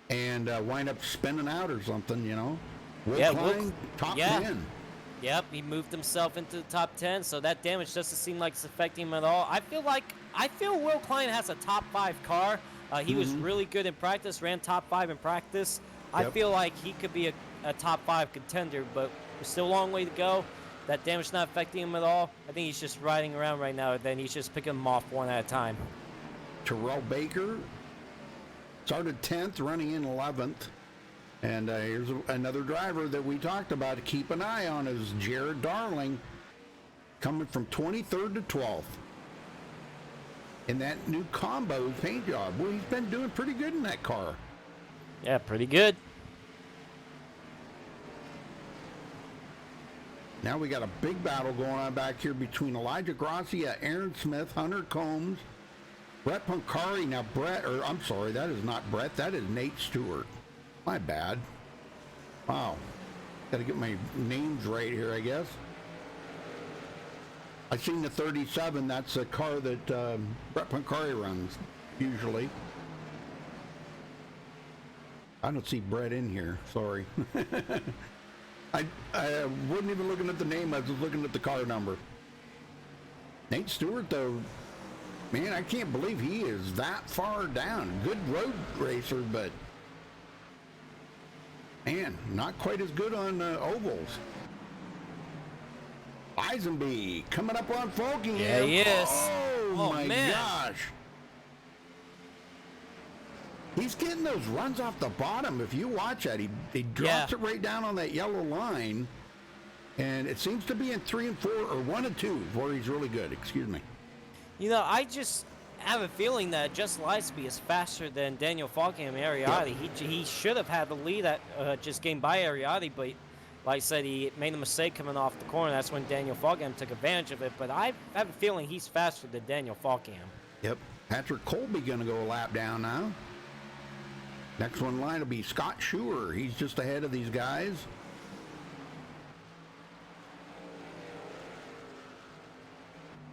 and wind up spinning out or something, you know. Will Yeah, Klein, top yeah. 10. Yep, he moved himself into the top 10, so that damage doesn't seem like it's affecting him at all. I feel Will Klein has a top 5 car. He was really good in practice, ran top 5 in practice. I Yep. feel like he could be a top 5 contender, but there's still a long way to go. That damage not affecting him at all. I think he's just riding around right now, and then he's just picking them off one at a time. Terrell Baker started 10th, running in 11th. And here's another driver that we talked about to keep an eye on is Jared Darling, coming from 23rd to 12th. In that new combo paint job. Well, he's been doing pretty good in that car. Yeah, pretty good. Now we got a big battle going on back here between Elijah Grassi, Aaron Smith, Hunter Combs, Brett Pancari. Now I'm sorry, that is not Brett, that is Nate Stewart. My bad. Wow. Gotta get my names right here, I guess. I seen the 37, that's a car that Brett Pancari runs, usually. I don't see Brett in here, sorry. I wasn't even looking at the name, I was looking at the car number. Nate Stewart, though, man, I can't believe he is that far down. Good road racer, but man, not quite as good on ovals. Eisenby coming up on Folkingham. Yeah, he is. Oh my man. gosh. He's getting those runs off the bottom. If you watch that, he drops it right down on that yellow line. And it seems to be in 3 and 4, or 1 and 2, where he's really good. Excuse me. You know, I just have a feeling that Just Lisby is faster than Daniel Falkingham and Ariati. He should have had the lead at just getting by Ariati, but like I said, he made a mistake coming off the corner. That's when Daniel Falkingham took advantage of it. But I have a feeling he's faster than Daniel Falkingham. Yep. Patrick Colby going to go a lap down now. Next one in line will be Scott Schuer. He's just ahead of these guys.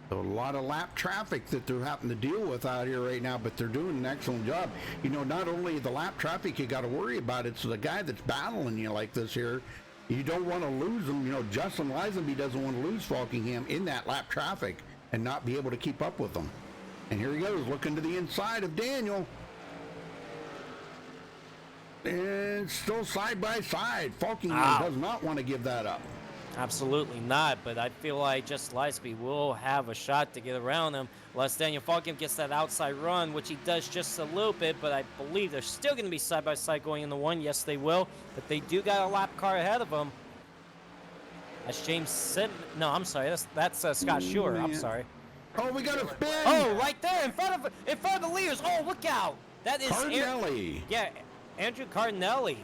So a lot of lap traffic that they're having to deal with out here right now, but they're doing an excellent job. You know, not only the lap traffic you got to worry about, it's the guy that's battling you like this here. You don't want to lose him. You know, Justin Lisenby doesn't want to lose Falkingham in that lap traffic and not be able to keep up with them. And here he goes, looking to the inside of Daniel. And still side by side. Falkingham does not want to give that up. Absolutely not, but I feel like Just Lisby will have a shot to get around him unless Daniel Falkingham gets that outside run, which he does just a little bit, but I believe they're still going to be side by side going into one. Yes, they will, but they do got a lap car ahead of them. That's James Sim. No, I'm sorry. That's Scott Schuer. I'm sorry. Oh, we got a spin. Oh, right there in front of the leaders. Oh, look out. That is Cardinelli. Andrew Cardinelli.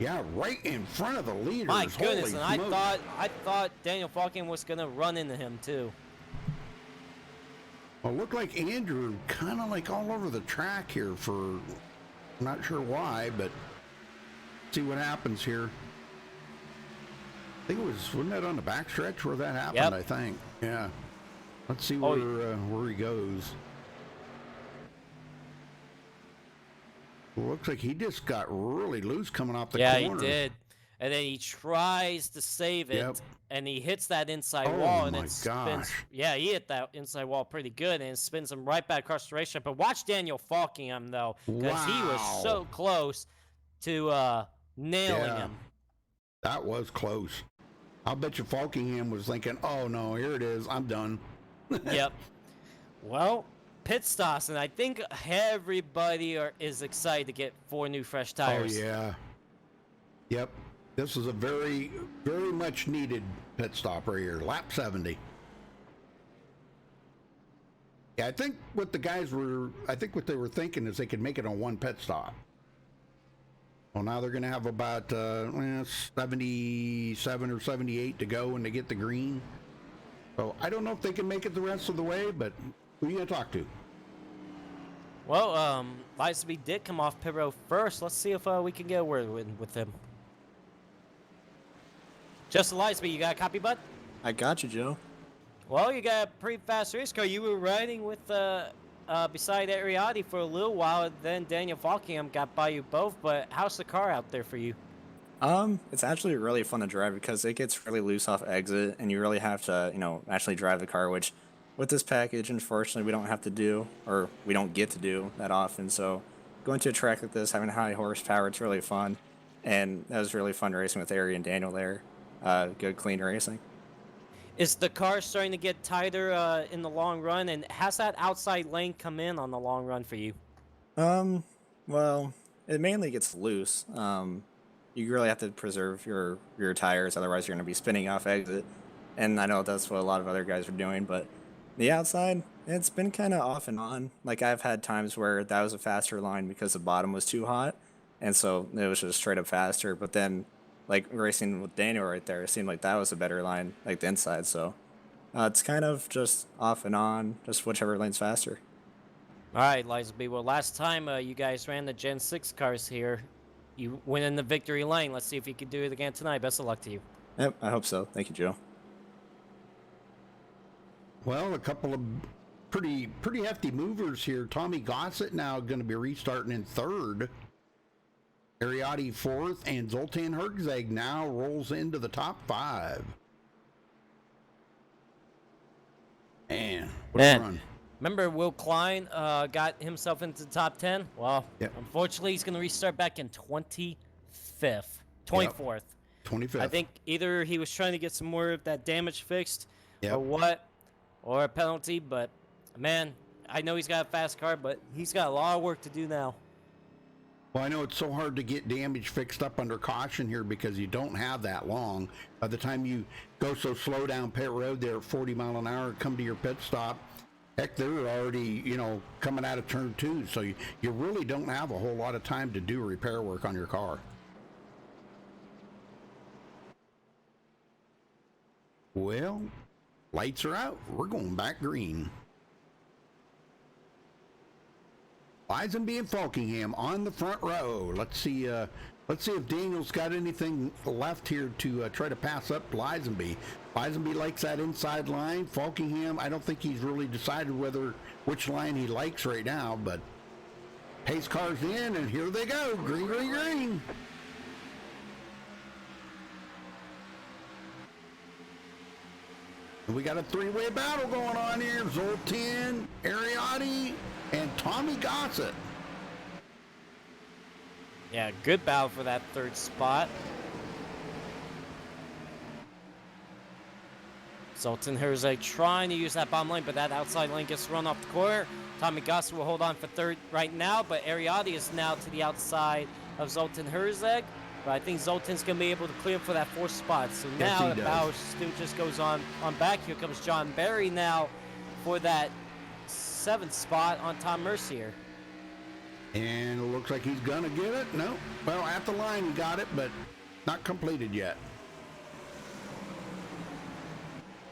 Yeah, right in front of the leaders. My goodness, Holy and smokes. I thought Daniel Falkingham was going to run into him too. Well, it looked like Andrew kind of like all over the track here for, I'm not sure why, but see what happens here. I think wasn't that on the backstretch where that happened, Yep. I think. Yeah. Let's see where he goes. Looks like he just got really loose coming off the corner. Yeah, he did. And then he tries to save it, Yep. and he hits that inside Oh wall, and my it spins. gosh. Yeah, he hit that inside wall pretty good, and it spins him right back across the racetrack. But watch Daniel Falkingham, though, because he was Wow. so close to nailing Yeah. him. That was close. I'll bet you Falkingham was thinking, oh no, here it is, I'm done. Yep. Well, pit stops, and I think everybody is excited to get 4 new fresh tires. Oh yeah. Yep. This is a very, very much needed pit stop right here. Lap 70. Yeah, I think what they were thinking is they could make it on one pit stop. Well, now they're going to have about 77 or 78 to go when they get the green. So I don't know if they can make it the rest of the way, but who are you going to talk to? Well, Lisby did come off pit road first. Let's see if we can get a word with him. Justin Lisby, you got a copy, bud? I got you, Joe. Well, you got a pretty fast race car. You were riding with beside Ariati for a little while, then Daniel Falkingham got by you both. But how's the car out there for you? It's actually really fun to drive because it gets really loose off exit, and you really have to, actually drive the car, which with this package, unfortunately, we don't have to do, or we don't get to do that often. So going to a track like this, having high horsepower, it's really fun. And that was really fun racing with Ari and Daniel there. Good, clean racing. Is the car starting to get tighter in the long run, and has that outside lane come in on the long run for you? Well, it mainly gets loose. You really have to preserve your rear tires, otherwise you're going to be spinning off exit. And I know that's what a lot of other guys are doing, but the outside, it's been kind of off and on. Like, I've had times where that was a faster line because the bottom was too hot, and so it was just straight up faster. But then, like, racing with Daniel right there, it seemed like that was a better line, like the inside. So it's kind of just off and on, just whichever lane's faster. All right, Liza B. Well, last time you guys ran the Gen 6 cars here, you went in the victory lane. Let's see if you can do it again tonight. Best of luck to you. Yep, I hope so. Thank you, Joe. Well, a couple of pretty hefty movers here. Tommy Gossett now going to be restarting in third. Ariati fourth, and Zoltan Herzeg now rolls into the top 5. Man, what a run. Remember Will Klein got himself into the top 10? Well, Yep. Unfortunately, he's going to restart back in 24th. 25th. I think either he was trying to get some more of that damage fixed Yep. or what, or a penalty. But, man, I know he's got a fast car, but he's got a lot of work to do now. Well, I know it's so hard to get damage fixed up under caution here because you don't have that long. By the time you go so slow down pit road there at 40 mile an hour, come to your pit stop, heck, they're already, coming out of turn 2. So you really don't have a whole lot of time to do repair work on your car. Well, lights are out. We're going back green. Lisenby and Falkingham on the front row. Let's see if Daniel's got anything left here to try to pass up Lisenby. Lisenby likes that inside line. Falkingham, I don't think he's really decided which line he likes right now, but pace cars in, and here they go. Green, green, green. And we got a 3-way battle going on here. Zoltan, Ariati, and Tommy Gossett. Yeah, good battle for that third spot. Zoltan Herzeg trying to use that bottom lane, but that outside lane gets run off the corner. Tommy Gossett will hold on for third right now, but Ariati is now to the outside of Zoltan Herzeg. But I think Zoltan's going to be able to clear for that 4th spot. So now the battle still just goes on back. Here comes John Barry now for that 7th spot on Tom Mercier. And it looks like he's going to get it. No. Well, at the line he got it, but not completed yet.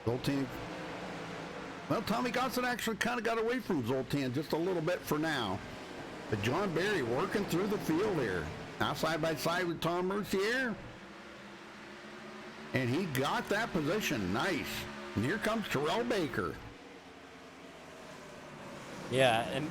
Zoltan. Well, Tommy Gossett actually kind of got away from Zoltan just a little bit for now. But John Barry working through the field here. Now side by side with Tom Mercier. And he got that position. Nice. And here comes Terrell Baker. Yeah, and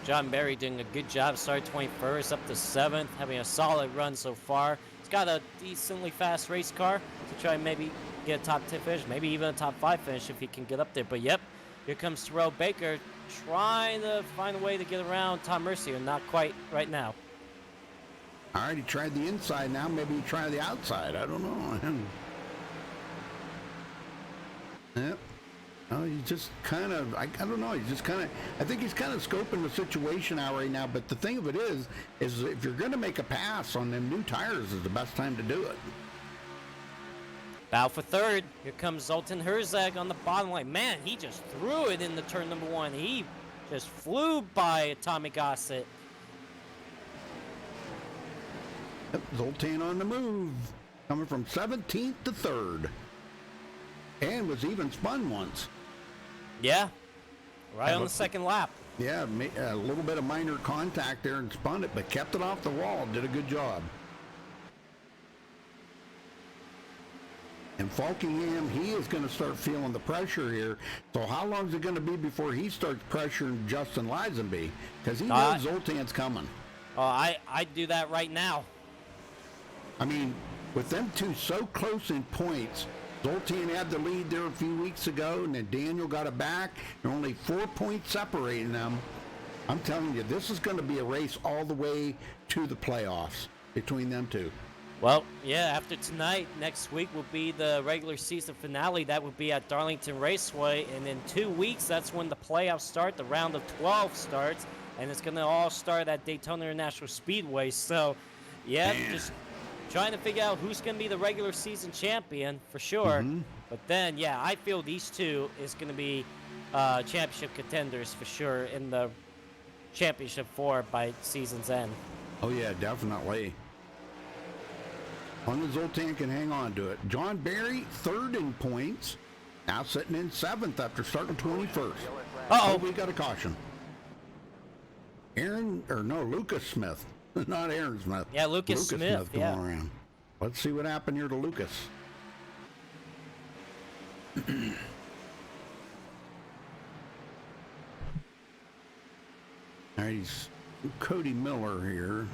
John Barry doing a good job. Started 21st, up to 7th, having a solid run so far. He's got a decently fast race car to try and maybe get a top 10 finish, maybe even a top 5 finish if he can get up there. But yep, here comes Terrell Baker trying to find a way to get around Tom Mercier. Not quite right now. All right, he tried the inside now. Maybe he tried the outside. I don't know. Yep. Oh, he's just kind of, I don't know. He's just kind of, I think he's kind of scoping the situation out right now. But the thing of it is if you're going to make a pass on them new tires is the best time to do it. Battle for third. Here comes Zoltan Herzeg on the bottom line. Man, he just threw it in the turn number 1. He just flew by Tommy Gossett. Yep, Zoltan on the move, coming from 17th to 3rd. And was even spun once. Yeah, right on the second lap. Yeah, a little bit of minor contact there and spun it, but kept it off the wall. Did a good job. And Falkingham, he is going to start feeling the pressure here. So how long is it going to be before he starts pressuring Justin Lisenby? Because he knows Zoltan's coming. I'd do that right now. I mean, with them two so close in points, Zoltan had the lead there a few weeks ago, and then Daniel got it back. They're only 4 points separating them. I'm telling you, this is going to be a race all the way to the playoffs between them two. Well, yeah, after tonight, next week will be the regular season finale. That will be at Darlington Raceway. And in 2 weeks, that's when the playoffs start. The round of 12 starts. And it's going to all start at Daytona International Speedway. So, yeah, just trying to figure out who's going to be the regular season champion for sure. But then, yeah, I feel these two is going to be championship contenders for sure in the championship 4 by season's end. Oh, yeah, definitely. Only Zoltan can hang on to it. John Barry, 3rd in points. Now sitting in 7th after starting 21st. Uh-oh. We got a caution. Lucas Smith. Not Aaron Smith. Yeah, Lucas Smith, going yeah. around. Let's see what happened here to Lucas. All right, he's Cody Miller here.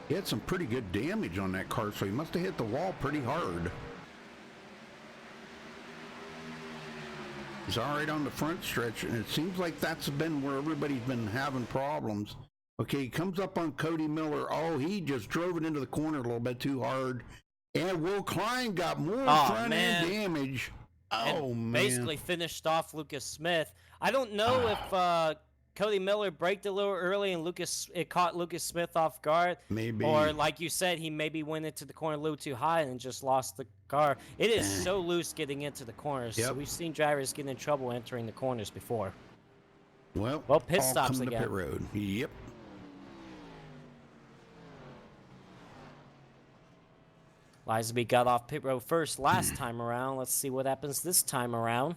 He had some pretty good damage on that car, so he must have hit the wall pretty hard. He's all right on the front stretch, and it seems like that's been where everybody's been having problems. Okay, he comes up on Cody Miller. Oh, he just drove it into the corner a little bit too hard. And Will Klein got more front-end damage. Oh, man. Basically finished off Lucas Smith. I don't know if Cody Miller braked a little early and it caught Lucas Smith off guard. Maybe. Or like you said, he maybe went into the corner a little too high and just lost the car. It is so loose getting into the corners. Yep. So we've seen drivers get in trouble entering the corners before. Well, pit all stops coming again. to pit road. Yep. Lizaby got off pit road first last time around. Let's see what happens this time around.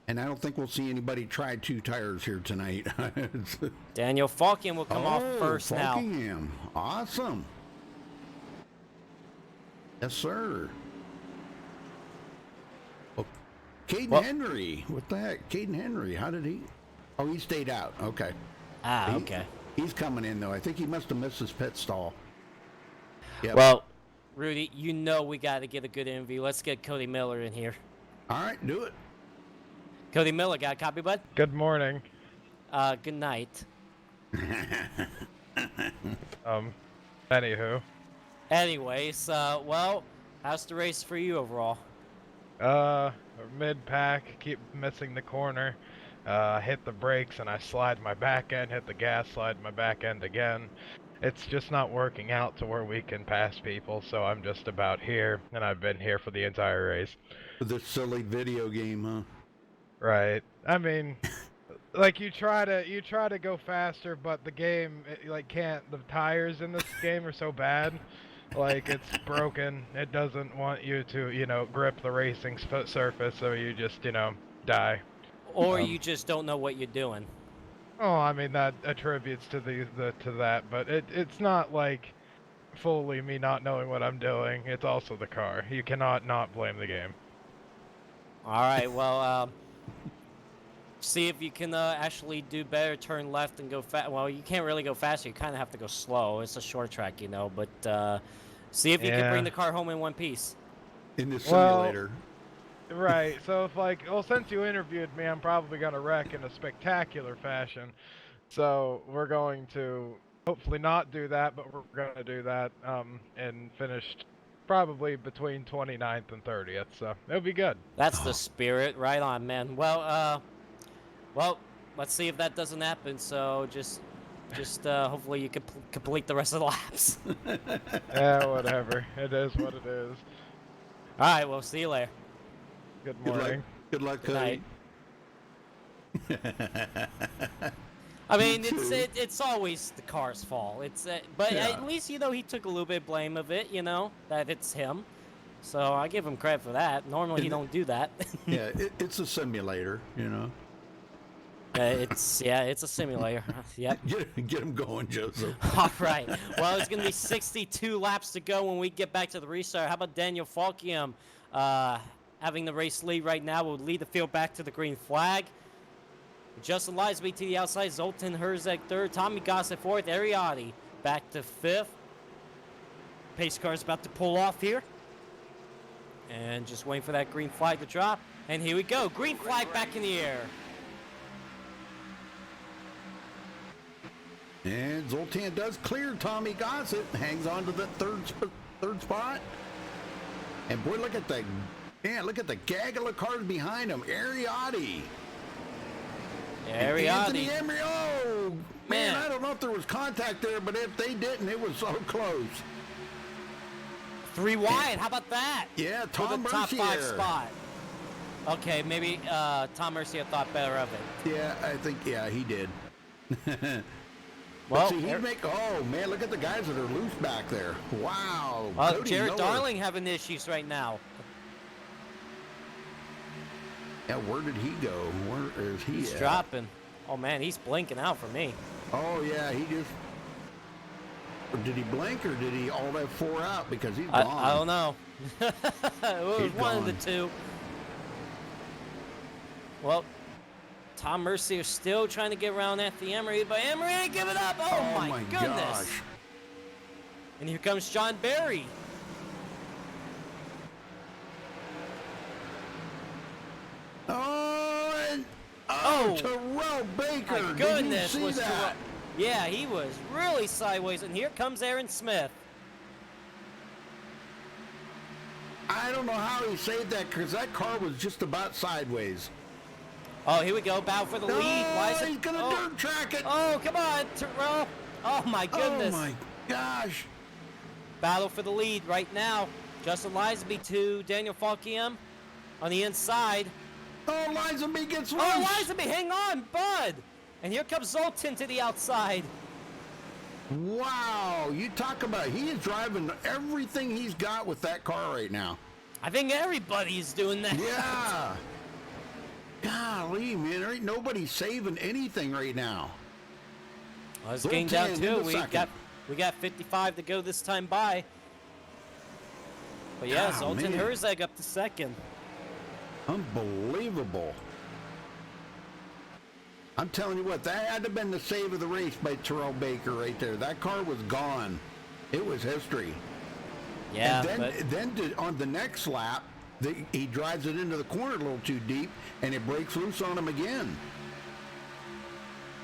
And I don't think we'll see anybody try 2 tires here tonight. Daniel Falkian will come off first now. Falkingham. Awesome. Yes, sir. Oh, Caden Henry. What the heck? Caden Henry. How did he? Oh, he stayed out. Okay. Okay. He's coming in, though. I think he must have missed his pit stall. Yep. Well, Rudy, you know we got to get a good interview. Let's get Cody Miller in here. All right, do it. Cody Miller, got a copy, bud? Good morning. Good night. Anywho. Anyways, well, how's the race for you overall? Mid-pack, keep missing the corner. Hit the brakes and I slide my back end, hit the gas, slide my back end again. It's just not working out to where we can pass people, so I'm just about here, and I've been here for the entire race. This silly video game, huh? Right. I mean, like you try to go faster, but the game can't. The tires in this game are so bad, like it's broken. It doesn't want you to grip the racing surface, so you just die. Or you just don't know what you're doing. Oh, I mean that attributes to to that, but it's not like fully me not knowing what I'm doing. It's also the car. You cannot not blame the game. All right, well, see if you can actually do better, turn left and go fast. Well, you can't really go faster. You kind of have to go slow. It's a short track, but see if you can bring the car home in one piece. In the simulator. Right, so if since you interviewed me, I'm probably going to wreck in a spectacular fashion. So we're going to hopefully not do that, but we're going to do that and finished probably between 29th and 30th, so it'll be good. That's the spirit. Right on, man. Well, let's see if that doesn't happen, so just hopefully you can complete the rest of the laps. Yeah, whatever. It is what it is. All right, well, see you later. Good morning. Good luck, Good Cody. I mean, it's always the car's fault. But Yeah. at least he took a little bit of blame of it. That it's him. So I give him credit for that. Normally he don't do that. Yeah, it's a simulator, It's a simulator. Yep. Get him going, Joseph. All right. Well, it's gonna be 62 laps to go when we get back to the restart. How about Daniel Falkiam having the race lead right now? Will lead the field back to the green flag. Justin Lizaby to the outside. Zoltan Herzeg third. Tommy Gossett fourth. Ariati back to fifth. pace car's about to pull off here. And just waiting for that green flag to drop. And here we go. Green flag back in the air. And Zoltan does clear Tommy Gossett. Hangs on to that third spot. And boy, look at the gaggle of cars behind him. Ariati. Anthony Emery. Oh, man, I don't know if there was contact there, but if they didn't, it was so close. 3 wide. How about that? Yeah, For Tom the top 5 Mercier. spot. Okay, maybe Tom Mercier thought better of it. Yeah, I think, he did. Well, see, oh, man, look at the guys that are loose back there. Wow. Cody Jared Miller. Darling having issues right now. Yeah, where did he go? Where is he He's at? dropping. Oh, man, he's blinking out for me. Oh, yeah, he just... Did he blink or did he all that 4 out? Because he's I gone. don't know. It was He's one of the gone. two. Well, Tom Mercier still trying to get around Anthony Emery, but Emery ain't giving up. Oh, my goodness. gosh. And here comes John Barry. Oh, and Oh, Terrell Baker. My goodness. Did you see that? Terrell- Yeah, he was really sideways. And here comes Aaron Smith. I don't know how he saved that because that car was just about sideways. Oh, here we go. Bow for the lead. Why is it? He's going to dirt track it. Oh, come on, Terrell. Oh, my goodness. Oh, my gosh. Battle for the lead right now. Justin Lisaby to Daniel Falkiam on the inside. Oh, Lizaby gets loose. Oh, Lisaby, hang on, bud. And here comes Zoltan to the outside. Wow. You talk about, he is driving everything he's got with that car right now. I think everybody's doing that. Yeah. Golly, man, there ain't nobody saving anything right now. Well, it's getting down Zoltan in to the we second. got 55 to go this time by. But yeah, God, Zoltan man. Herzeg up to second. Unbelievable. I'm telling you what, that had to have been the save of the race by Terrell Baker right there. That car was gone. It was history. Yeah, and but then on the next lap, he drives it into the corner a little too deep, and it breaks loose on him again.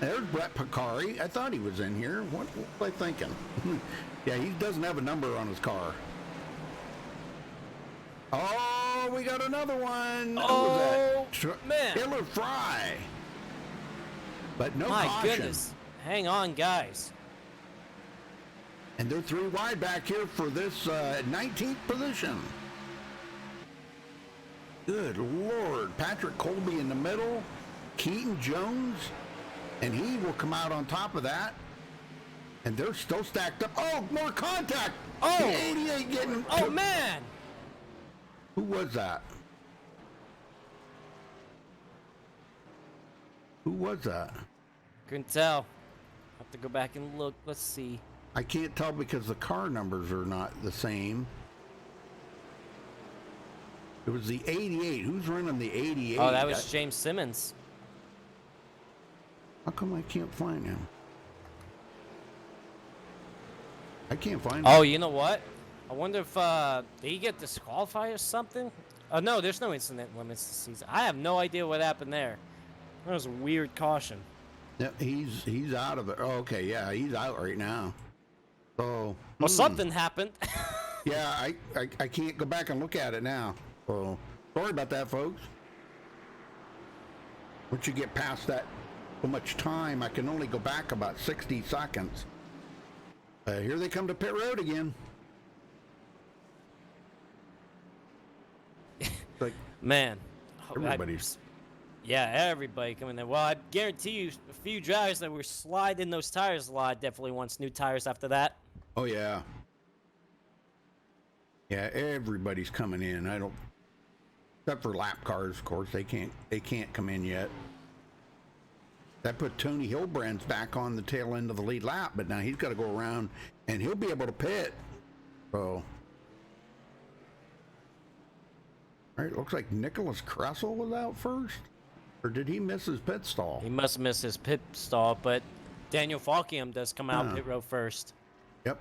There's Brett Picari. I thought he was in here. What was I thinking? Yeah, he doesn't have a number on his car. Oh, we got another one. Who Oh, was that? man. Hiller Fry. But no my caution. goodness. Hang on, guys. And they're 3 wide back here for this 19th position. Good Lord. Patrick Colby in the middle. Keaton Jones. And he will come out on top of that. And they're still stacked up. Oh, more contact. Oh. The 88 getting... Oh, man. Who was that? Who was that? Couldn't tell. Have to go back and look. Let's see. I can't tell because the car numbers are not the same. It was the 88. Who's running the 88? Oh, that was James Simmons. How come I can't find him? I can't find him. Oh, you know what? I wonder if did he get disqualified or something? No, there's no incident limits this season. I have no idea what happened there. That was a weird caution. Yeah, he's out of it. Oh, okay, yeah, he's out right now. So Well, something happened. yeah, I can't go back and look at it now. So sorry about that, folks. Once you get past that so much time, I can only go back about 60 seconds. Here they come to pit road again. Like Man. everybody's. Yeah, everybody coming there. Well, I guarantee you a few drivers that were sliding those tires a lot definitely wants new tires after that. Oh yeah. Yeah, everybody's coming in. I don't, except for lap cars, of course. They can't come in yet. That put Tony Hilbrand's back on the tail end of the lead lap, but now he's got to go around and he'll be able to pit. So, all right, looks like Nicholas Kressel was out first, or did he miss his pit stall? He must miss his pit stall, but Daniel Falkiam does come out Huh. pit road first. Yep.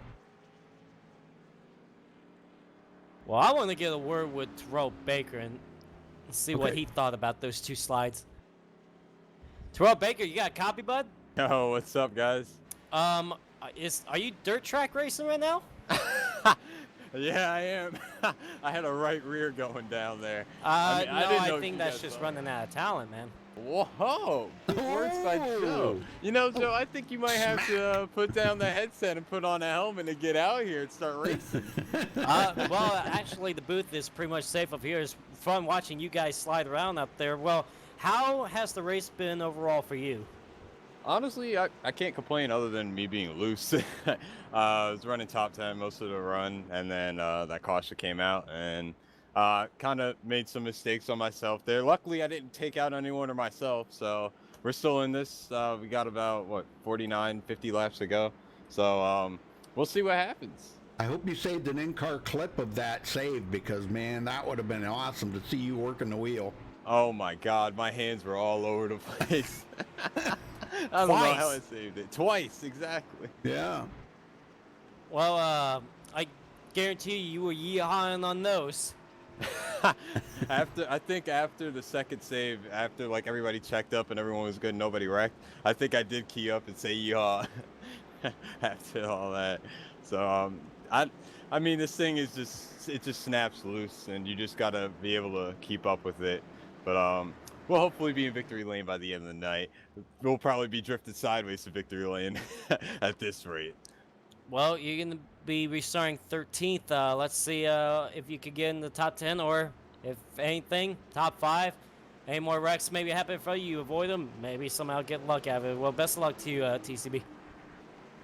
Well, I want to get a word with Terrell Baker and see what Okay. he thought about those 2 slides. Terrell Baker, you got a copy, bud? Yo, what's up, guys? Are you dirt track racing right now? Yeah, I am. I had a right rear going down there. No, I didn't know I if think you that's guys just saw running out of talent, man. Whoa! Big words by Joe. You know, Joe, I think you might have to put down the headset and put on a helmet and get out here and start racing. Well, actually, the booth is pretty much safe up here. It's fun watching you guys slide around up there. Well, how has the race been overall for you? Honestly, I can't complain other than me being loose. I was running top 10 most of the run, and then that caution came out, and kind of made some mistakes on myself there. Luckily, I didn't take out anyone or myself, so we're still in this. We got about, 49, 50 laps to go. So we'll see what happens. I hope you saved an in-car clip of that save because, man, that would have been awesome to see you working the wheel. Oh my God, my hands were all over the place. I don't know how I saved it. Twice, exactly. Yeah. Well, I guarantee you were yeehawing on those. I think after the second save, after like everybody checked up and everyone was good, nobody wrecked, I think I did key up and say yeehaw after all that. So I mean, this thing is it just snaps loose, and you just gotta be able to keep up with it. But we'll hopefully be in victory lane by the end of the night. We'll probably be drifted sideways to victory lane at this rate. Well, you're going to be restarting 13th. Let's see if you could get in the top 10 or, if anything, top 5. Any more wrecks maybe happen for you, you avoid them. Maybe somehow get luck out of it. Well, best of luck to you, TCB.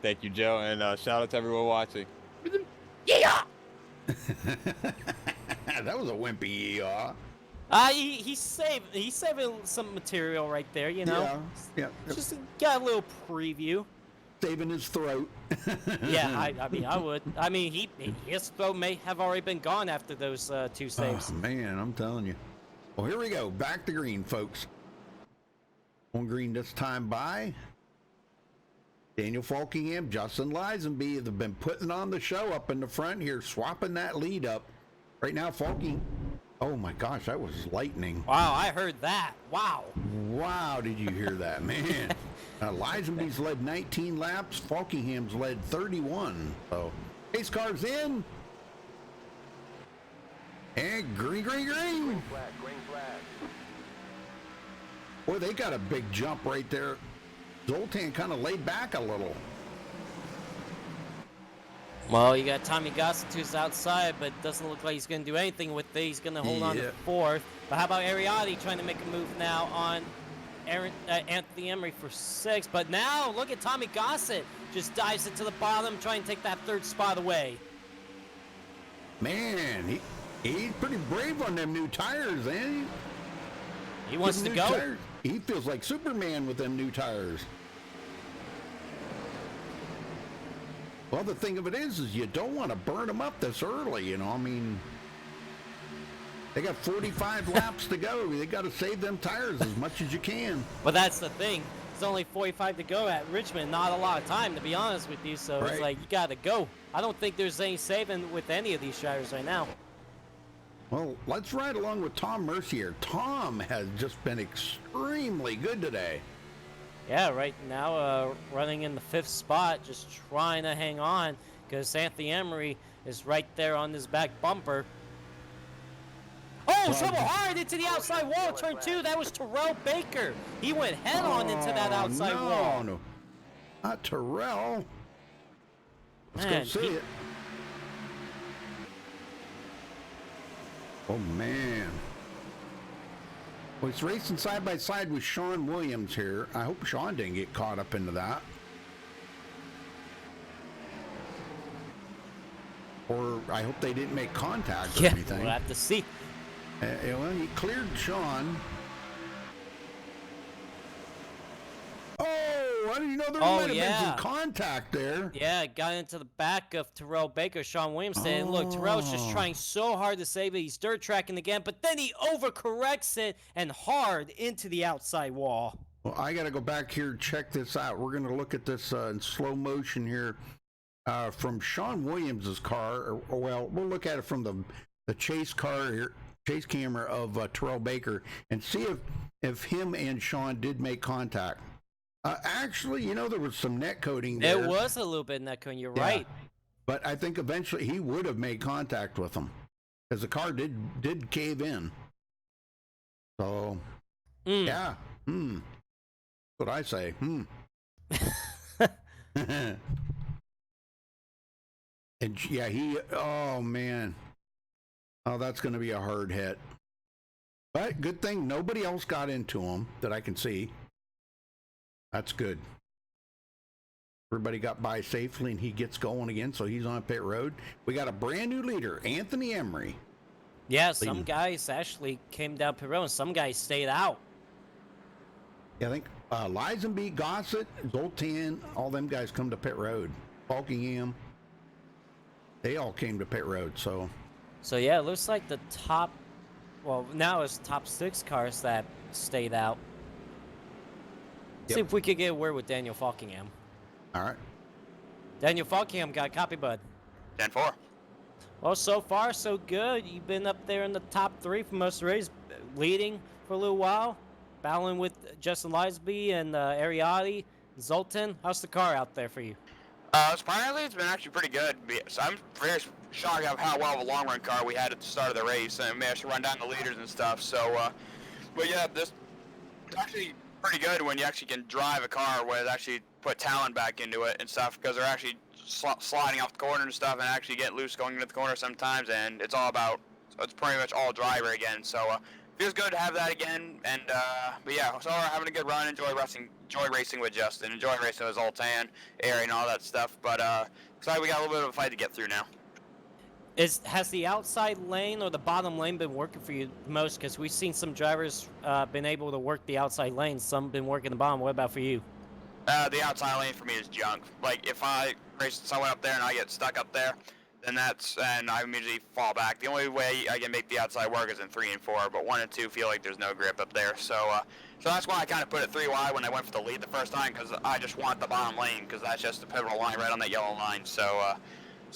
Thank you, Joe, and shout out to everyone watching. Yeah! That was a wimpy yaw. He's saving some material right there, you know. Yeah. Just got a little preview. Saving his throat. Yeah, I mean, I would. I mean, his throw may have already been gone after those 2 saves. Oh, man, I'm telling you. Well, here we go. Back to green, folks. On green this time by Daniel Falkingham, Justin Lisenby have been putting on the show up in the front here, swapping that lead up. Right now, oh my gosh, that was lightning. Wow, I heard that. Wow. Wow, did you hear that, man? Lisenby's led 19 laps. Falkingham's led 31. So, pace car's in. And green. Green flag, green flag. Boy, they got a big jump right there. Zoltan kind of laid back a little. Well, you got Tommy Gossett who's outside, but doesn't look like he's going to do anything with it. He's going to hold on to 4th. But how about Ariati trying to make a move now on Anthony Emery for 6th? But now, look at Tommy Gossett. Just dives into the bottom, trying to take that 3rd spot away. Man, he's pretty brave on them new tires, man. He wants to go. Tires. He feels like Superman with them new tires. Well, the thing of it is you don't want to burn them up this early, you know. I mean, they got 45 laps to go. They got to save them tires as much as you can. But that's the thing. There's only 45 to go at Richmond. Not a lot of time, to be honest with you. So It's like, you got to go. I don't think there's any saving with any of these drivers right now. Well, let's ride along with Tom Mercier. Tom has just been extremely good today. Yeah, right now running in the 5th spot, just trying to hang on because Anthony Emery is right there on his back bumper. Oh, trouble hard into the outside wall, turn 2. That was Terrell Baker. He went head on into that outside wall. No, not Terrell. Let's Man, go see it. Oh, man. Well, he's racing side by side with Sean Williams here. I hope Sean didn't get caught up into that. Or I hope they didn't make contact or anything. We'll have to see. Well, he cleared Sean. Oh, I didn't know there might have been some contact there. Yeah, got into the back of Terrell Baker, Sean Williams saying, look, Terrell's just trying so hard to save it. He's dirt tracking again, but then he overcorrects it and hard into the outside wall. Well, I got to go back here and check this out. We're going to look at this in slow motion here from Sean Williams's car. Well, we'll look at it from the the chase camera of Terrell Baker and see if him and Sean did make contact. Actually, you know, there was some net coding there. There was a little bit of net coding. You're Yeah. right. But I think eventually he would have made contact with him because the car did cave in. So, yeah. That's what I say. And yeah, oh man. Oh, that's going to be a hard hit. But good thing nobody else got into him that I can see. That's good. Everybody got by safely and he gets going again, so he's on pit road. We got a brand new leader, Anthony Emery. Yeah, some guys actually came down pit road and some guys stayed out. Yeah, I think Lisenbeek, Gossett, Zoltan, all them guys come to pit road. Falkingham, they all came to pit road, so. So yeah, it looks like the top, well, now it's top 6 cars that stayed out. Yep. See if we could get a word with Daniel Falkingham. All right. Daniel Falkingham got a copy, bud. 10-4. Well, so far, so good. You've been up there in the top 3 for most of the race, leading for a little while, battling with Justin Lisby and Ariati, Zoltan. How's the car out there for you? Surprisingly, it's been actually pretty good. So I'm very shocked at how well of a long run car we had at the start of the race, and managed to run down the leaders and stuff. So, but yeah, this it's actually pretty good when you actually can drive a car where it actually put talent back into it and stuff, because they're actually sliding off the corner and stuff and actually get loose going into the corner sometimes, and it's pretty much all driver again. So feels good to have that again, and but yeah, so having a good run, enjoy racing with Justin, enjoy racing with Zoltan, Ari, and all that stuff. But excited we got a little bit of a fight to get through now. Has the outside lane or the bottom lane been working for you the most? Because we've seen some drivers been able to work the outside lane, some been working the bottom. What about for you? The outside lane for me is junk. Like, if I race someone up there and I get stuck up there, then and I immediately fall back. The only way I can make the outside work is in 3 and 4, but 1 and 2 feel like there's no grip up there. So that's why I kind of put it 3 wide when I went for the lead the first time, because I just want the bottom lane, because that's just the pivotal line right on that yellow line. So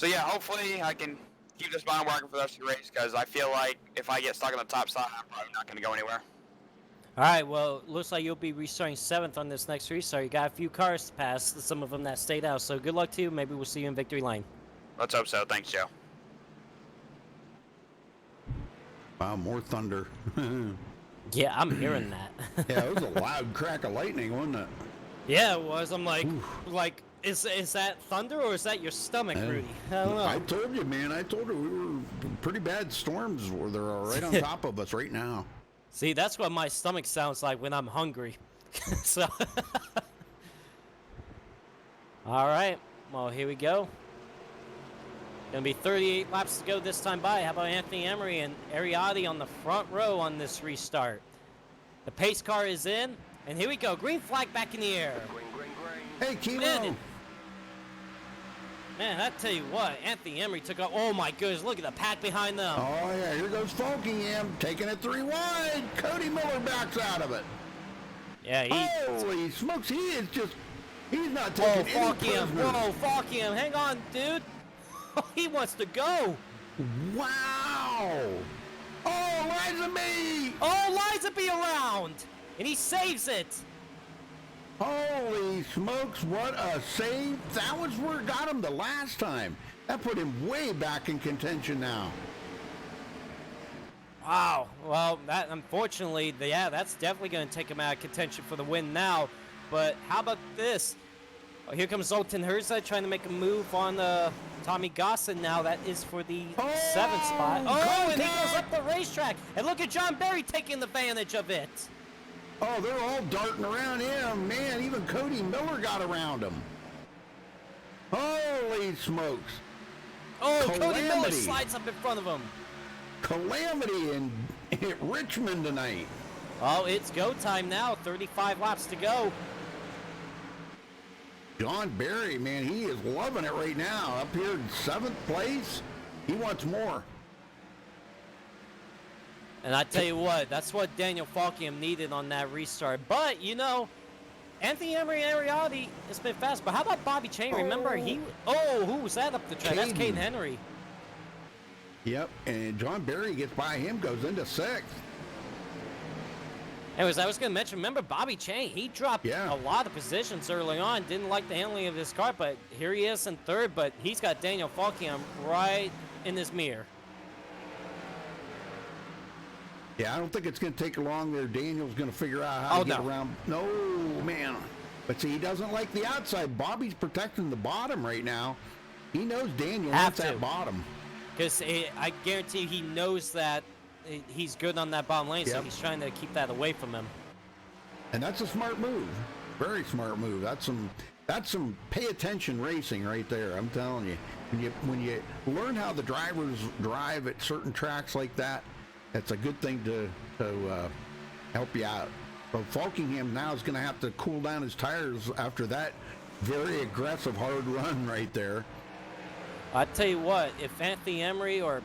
yeah, hopefully I can keep this bottom working for the rest of the race, because I feel like if I get stuck on the top side, I'm probably not going to go anywhere. All right, well, looks like you'll be restarting 7th on this next restart. You got a few cars to pass, some of them that stayed out. So good luck to you. Maybe we'll see you in victory lane. Let's hope so. Thanks, Joe. Wow, more thunder. Yeah, I'm hearing that. Yeah, it was a loud crack of lightning, wasn't it? Yeah, it was. I'm like, is that thunder or is that your stomach, Rudy? I don't know. I told you, man. I told her we were pretty bad storms. They're right on top of us right now. See, that's what my stomach sounds like when I'm hungry. So, all right. Well, here we go. Gonna be 38 laps to go this time by. How about Anthony Emery and Ariati on the front row on this restart? The pace car is in, and here we go. Green flag back in the air. Hey, Kimo. Man, I tell you what, Anthony Emery took off. Oh my goodness, look at the pack behind them. Oh yeah, here goes Falkingham taking it 3 wide. Cody Miller backs out of it. Yeah, holy smokes, he's not taking any prisoners. Whoa, Falkingham, hang on, dude. He wants to go. Wow. Oh, Lisenbeek. Oh, Lisenbeek around. And he saves it. Holy smokes, what a save. That was where it got him the last time. That put him way back in contention now. Wow. Well, that unfortunately, that's definitely going to take him out of contention for the win now. But how about this? Oh, here comes Zoltan Herza trying to make a move on Tommy Gosson now. That is for the 7th spot. Oh, and he goes up the racetrack. And look at John Berry taking advantage of it. Oh, they're all darting around him. Man, even Cody Miller got around him. Holy smokes. Oh, Calamity. Cody Miller slides up in front of him. Calamity in Richmond tonight. Oh, it's go time now. 35 laps to go. John Berry, man, he is loving it right now. Up here in 7th place. He wants more. And I tell you what, that's what Daniel Falkingham needed on that restart. But, you know, Anthony Emery and Ariati has been fast. But how about Bobby Chain? Remember, who was that up the track? That's Caden Henry. Yep, and John Barry gets by him, goes into 6th. Anyways, I was going to mention, remember Bobby Chang? He dropped a lot of positions early on. Didn't like the handling of his car, but here he is in 3rd, but he's got Daniel Falkiam right in his mirror. Yeah, I don't think it's going to take long there. Daniel's going to figure out how to get around. No, man. But see, he doesn't like the outside. Bobby's protecting the bottom right now. He knows Daniel wants that bottom. Because I guarantee he knows that he's good on that bottom lane, so he's trying to keep that away from him. And that's a smart move. Very smart move. That's some pay attention racing right there. I'm telling you. When you learn how the drivers drive at certain tracks like that, that's a good thing to help you out. So Falkingham now is going to have to cool down his tires after that very aggressive hard run right there. I tell you what, if Anthony Emery or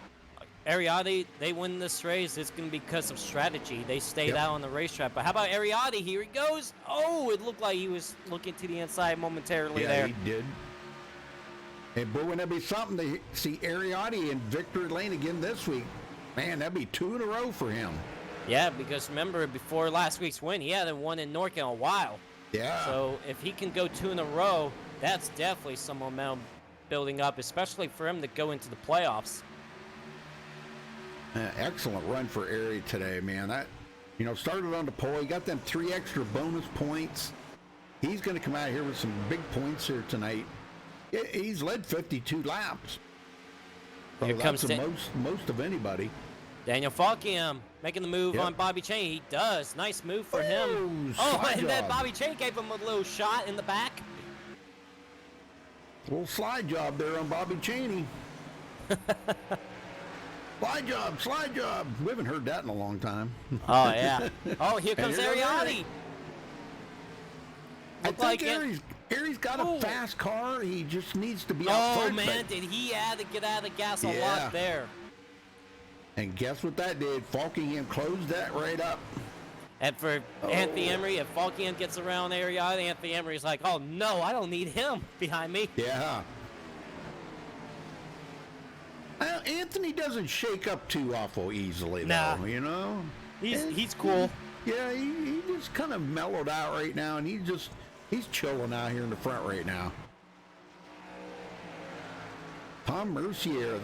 Ariotti, they win this race, it's going to be because of strategy. They stayed out on the racetrack. But how about Ariotti? Here he goes. Oh, it looked like he was looking to the inside momentarily there. Yeah, he did. Hey, boy, wouldn't that be something to see Ariotti in victory lane again this week? Man, that'd be 2 in a row for him. Yeah, because remember, before last week's win, he hadn't won in Norca in a while. Yeah. So if he can go 2 in a row, that's definitely some momentum building up, especially for him to go into the playoffs. Excellent run for Ari today, man. That, started on the pole. He got them 3 extra bonus points. He's going to come out here with some big points here tonight. He's led 52 laps. So here comes the most of anybody. Daniel Falkiam making the move on Bobby Chain. He does. Nice move for him. And then Bobby Chain gave him a little shot in the back. Little slide job there on Bobby Cheney. Slide job. We haven't heard that in a long time. Oh, yeah. Oh, here comes Ariotti. I think Ari's got a fast car. He just needs to be out front. Oh, man, did he had to get out of the gas a lot there. And guess what that did? Falkingham closed that right up. And for Anthony Emery, if Falkingham gets around Ariotti, Anthony Emery's like, oh, no, I don't need him behind me. Yeah. Anthony doesn't shake up too awful easily, though, He's cool. Yeah, he just kind of mellowed out right now, and he's chilling out here in the front right now. Tom Mercier,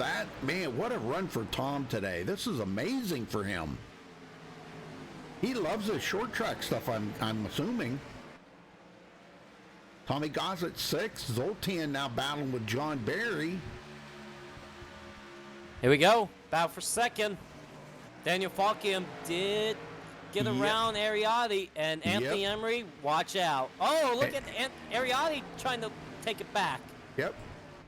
what a run for Tom today. This is amazing for him. He loves the short track stuff, I'm assuming. Tommy Gossett 6, Zoltan now battling with John Barry. Here we go. Battle for second. Daniel Falkiam did get around Ariotti, and Anthony Emery, watch out. Oh, look at Ariotti trying to take it back. Yep.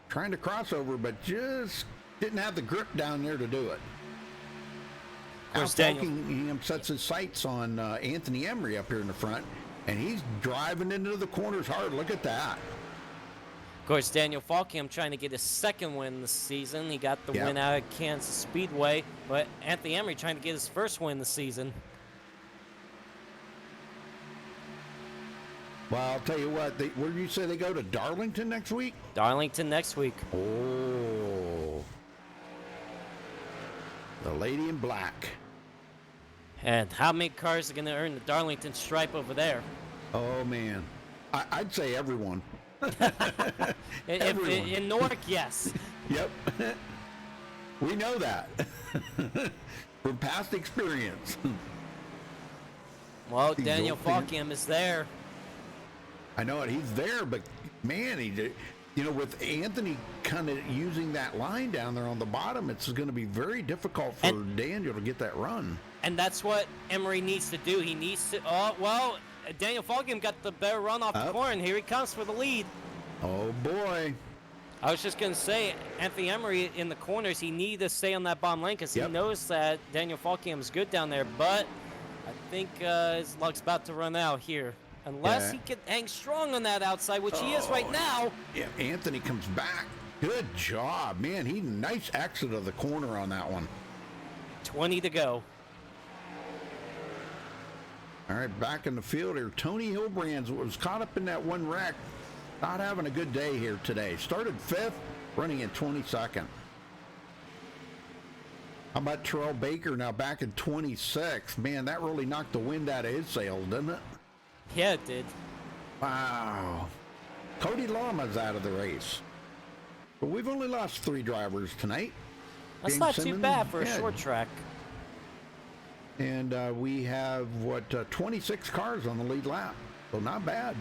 Trying to cross over, but just didn't have the grip down there to do it. Falkingham sets his sights on Anthony Emery up here in the front, and he's driving into the corners hard. Look at that. Of course, Daniel Falkiam trying to get his second win this season. He got the win out of Kansas Speedway, but Anthony Emery trying to get his first win this season. Well, I'll tell you what, where did you say they go to Darlington next week? Darlington next week. Oh. The lady in black. And how many cars are going to earn the Darlington stripe over there? Oh, man. I'd say everyone. In Newark, yes. Yep. We know that from past experience. Well, Daniel Falkiam is there. I know it. He's there, but man, with Anthony kind of using that line down there on the bottom, it's going to be very difficult for Daniel to get that run. And that's what Emery needs to do. He needs to. Daniel Falkiam got the better run off the corner. Here he comes for the lead. Oh boy! I was just going to say, Anthony Emery in the corners, he needs to stay on that bottom lane because he knows that Daniel Falkiam is good down there. But I think his luck's about to run out here. Unless he can hang strong on that outside, which he is right now. Yeah, Anthony comes back. Good job, man. Nice exit of the corner on that one. 20 to go. All right, back in the field here. Tony Hilbrands was caught up in that one wreck. Not having a good day here today. Started 5th, running in 22nd. How about Terrell Baker now back in 26? Man, that really knocked the wind out of his sails, didn't it? Yeah, it did. Wow. Cody Lama's out of the race. But we've only lost 3 drivers tonight. That's James not too Simmons, bad for a yeah. short track. And we have, 26 cars on the lead lap. So not bad.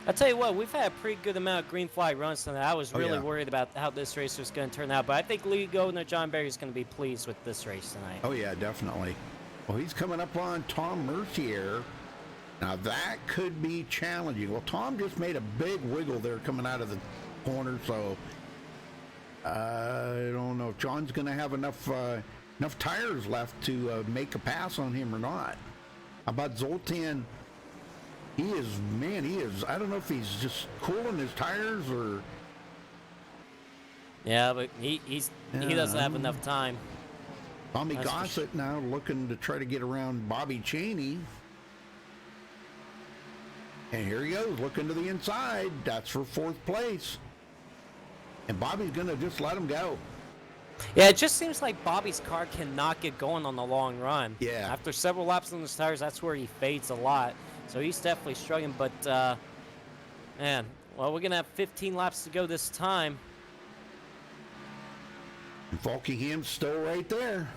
I tell you what, we've had a pretty good amount of green flag runs tonight. I was really yeah. worried about how this race was going to turn out, but I think Lee Goldner, John Berry is going to be pleased with this race tonight. Oh, yeah, definitely. Well, he's coming up on Tom Mercier. Now, that could be challenging. Well, Tom just made a big wiggle there coming out of the corner, so I don't know if John's going to have enough tires left to make a pass on him or not. How about Zoltan? He is, I don't know if he's just cooling his tires or... Yeah, but he doesn't have enough time. Tommy Gossett now looking to try to get around Bobby Cheney. And here he goes, looking to the inside. That's for 4th place. And Bobby's going to just let him go. Yeah, it just seems like Bobby's car cannot get going on the long run. Yeah. After several laps on his tires, that's where he fades a lot. So he's definitely struggling, but, man, well, we're going to have 15 laps to go this time. And Falkingham's still right there.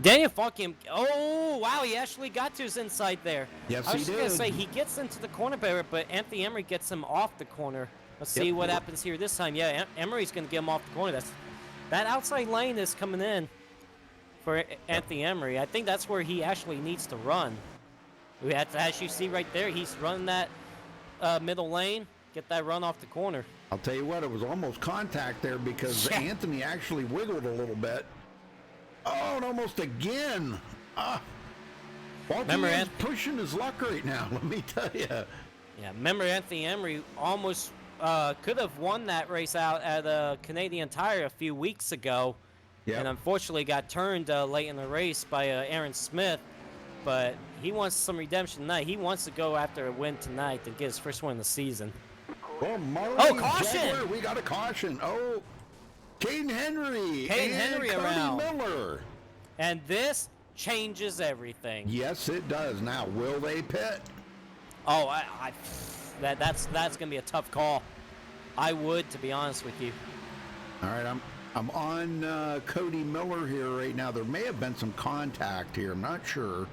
Daniel Falkingham, oh, wow, he actually got to his inside there. Yes, I was he just going to did. say, he gets into the corner better, but Anthony Emery gets him off the corner. Let's see what happens here this time. Yeah, Emery's going to get him off the corner. That outside lane is coming in for Anthony Emery. I think that's where he actually needs to run. We had to, as you see right there, he's running that middle lane, get that run off the corner. I'll tell you what, it was almost contact there because Anthony actually wiggled a little bit. Oh, and almost again. Falkingham's pushing his luck right now, let me tell you. Yeah, remember Anthony Emery almost could have won that race out at a Canadian Tire a few weeks ago. Yep. And unfortunately got turned late in the race by Aaron Smith. But he wants some redemption tonight. He wants to go after a win tonight to get his first win of the season. Oh, caution! Jaguar, we got a caution. Oh, Caden Henry. Caden Henry Cody around. Miller. And this changes everything. Yes, it does. Now, will they pit? Oh, that's going to be a tough call. I would, to be honest with you. All right, I'm on Cody Miller here right now. There may have been some contact here. I'm not sure.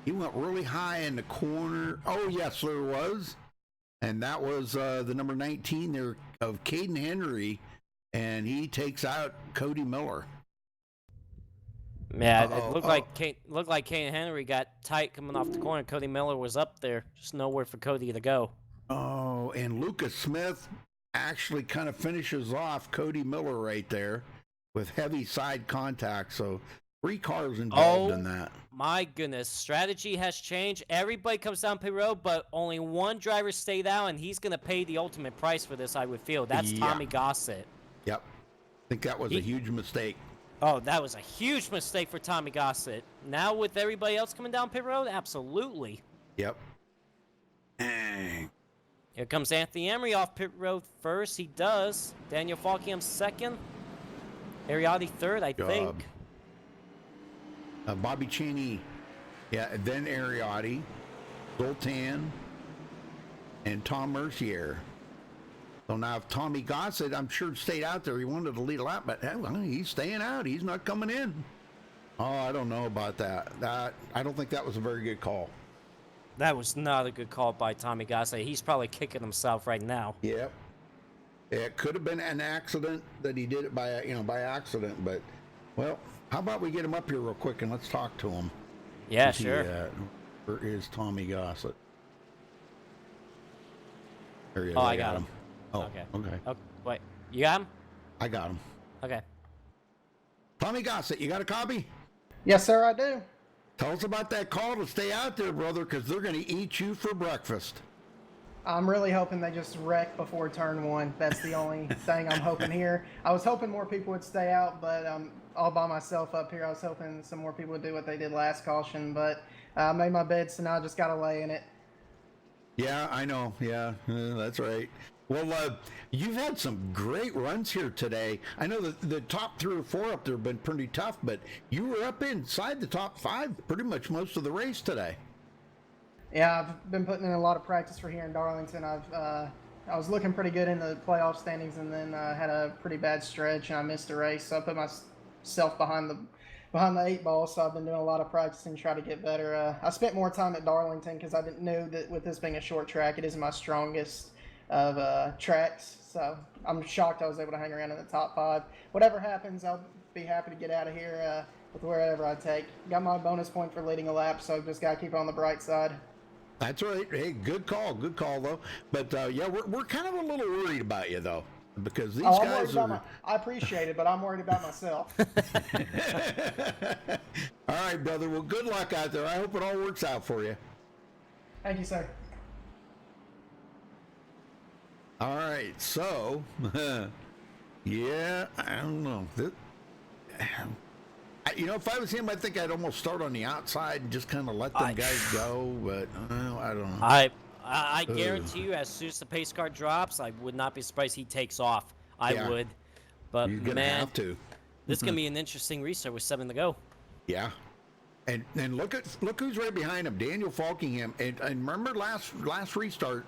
He went really high in the corner. Oh, yes, there was. And that was the number 19 there of Caden Henry. And he takes out Cody Miller. Yeah, it looked like Caden Henry got tight coming off the corner. Cody Miller was up there. Just nowhere for Cody to go. Oh, and Lucas Smith actually kind of finishes off Cody Miller right there with heavy side contact. So 3 cars involved in that. My goodness. Strategy has changed. Everybody comes down pit road, but only one driver stayed out, and he's going to pay the ultimate price for this, I would feel. That's Tommy Gossett. Yep. I think that was a huge mistake. Oh, that was a huge mistake for Tommy Gossett. Now with everybody else coming down pit road, absolutely. Yep. Dang. Here comes Anthony Emery off pit road first. He does. Daniel Falkingham second. Ariotti third, I think. Bobby Cheney. Yeah, and then Ariotti, Zoltan, and Tom Mercier. So now if Tommy Gossett, I'm sure, stayed out there. He wanted to lead a lap, but he's staying out. He's not coming in. Oh, I don't know about that. I don't think that was a very good call. That was not a good call by Tommy Gossett. He's probably kicking himself right now. Yep. It could have been an accident that he did it by accident, but, well, how about we get him up here real quick and let's talk to him. Yeah, sure. Where is Tommy Gossett? There he is. Oh, I got him. Oh, okay. Oh, wait, you got him? I got him. Okay. Tommy Gossett, you got a copy? Yes, sir, I do. Tell us about that call to stay out there, brother, because they're going to eat you for breakfast. I'm really hoping they just wreck before turn 1. That's the only thing I'm hoping here. I was hoping more people would stay out, but I'm all by myself up here. I was hoping some more people would do what they did last caution, but I made my bed, so now I just got to lay in it. Yeah, I know. Yeah, that's right. Well, you've had some great runs here today. I know the top 3 or 4 up there have been pretty tough, but you were up inside the top 5 pretty much most of the race today. Yeah, I've been putting in a lot of practice for here in Darlington. I was looking pretty good in the playoff standings, and then had a pretty bad stretch, and I missed a race. So I put myself behind the 8 ball. So I've been doing a lot of practicing, try to get better. I spent more time at Darlington because I didn't know that with this being a short track, it isn't my strongest of tracks. So I'm shocked I was able to hang around in the top 5. Whatever happens, I'll be happy to get out of here with wherever I take. Got my bonus point for leading a lap, so just got to keep on the bright side. That's right. Hey, good call though. But yeah, we're kind of a little worried about you though, because these guys are. I appreciate it, but I'm worried about myself. All right, brother. Well, good luck out there. I hope it all works out for you. Thank you, sir. All right, so yeah, I don't know. If I was him, I think I'd almost start on the outside and just kind of let them guys go. But I don't know. I guarantee you, as soon as the pace car drops, I would not be surprised he takes off. I would, but you're gonna have to. This is gonna be an interesting restart with 7 to go. Yeah, and look who's right behind him, Daniel Falkingham. And remember last restart,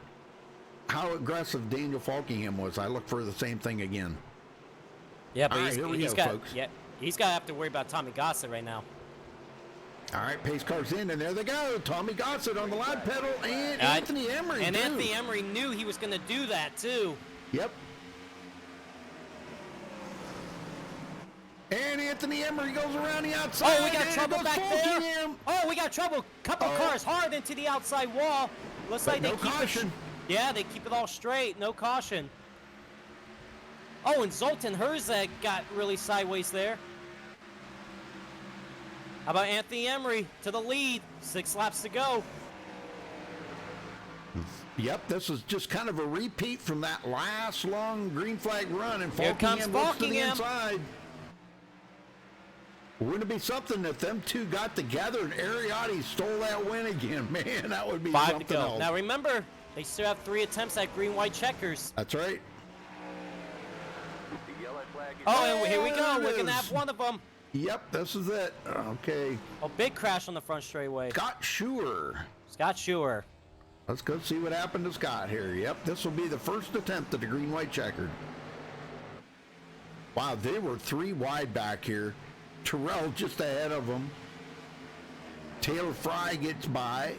how aggressive Daniel Falkingham was. I look for the same thing again. Yeah, but he's got folks. Yeah, he's got to have to worry about Tommy Gossett right now. All right, pace car's in, and there they go. Tommy Gossett on the live pedal, and Anthony Emery. And Anthony Emery knew he was going to do that too. Yep. And Anthony Emery goes around the outside. Oh, we got trouble back there. Oh, we got trouble. Couple cars hard into the outside wall. Looks like they keep caution. Yeah, they keep it all straight. No caution. Oh, and Zoltan Herzeg got really sideways there. How about Anthony Emery to the lead? 6 laps to go. Yep, this is just kind of a repeat from that last long green flag run. And here comes looks to the inside. Wouldn't it be something if them two got together and Ariotti stole that win again? Man, that would be 5 something to go. else. Now remember, they still have 3 attempts at green-white checkers. That's right. Oh, and here we go. We're going to have one of them. Yep, this is it. Okay. Oh, big crash on the front straightaway. Scott Schuer. Let's go see what happened to Scott here. Yep, this will be the first attempt at the green-white checkered. Wow, they were 3 wide back here. Terrell just ahead of them. Taylor Fry gets by.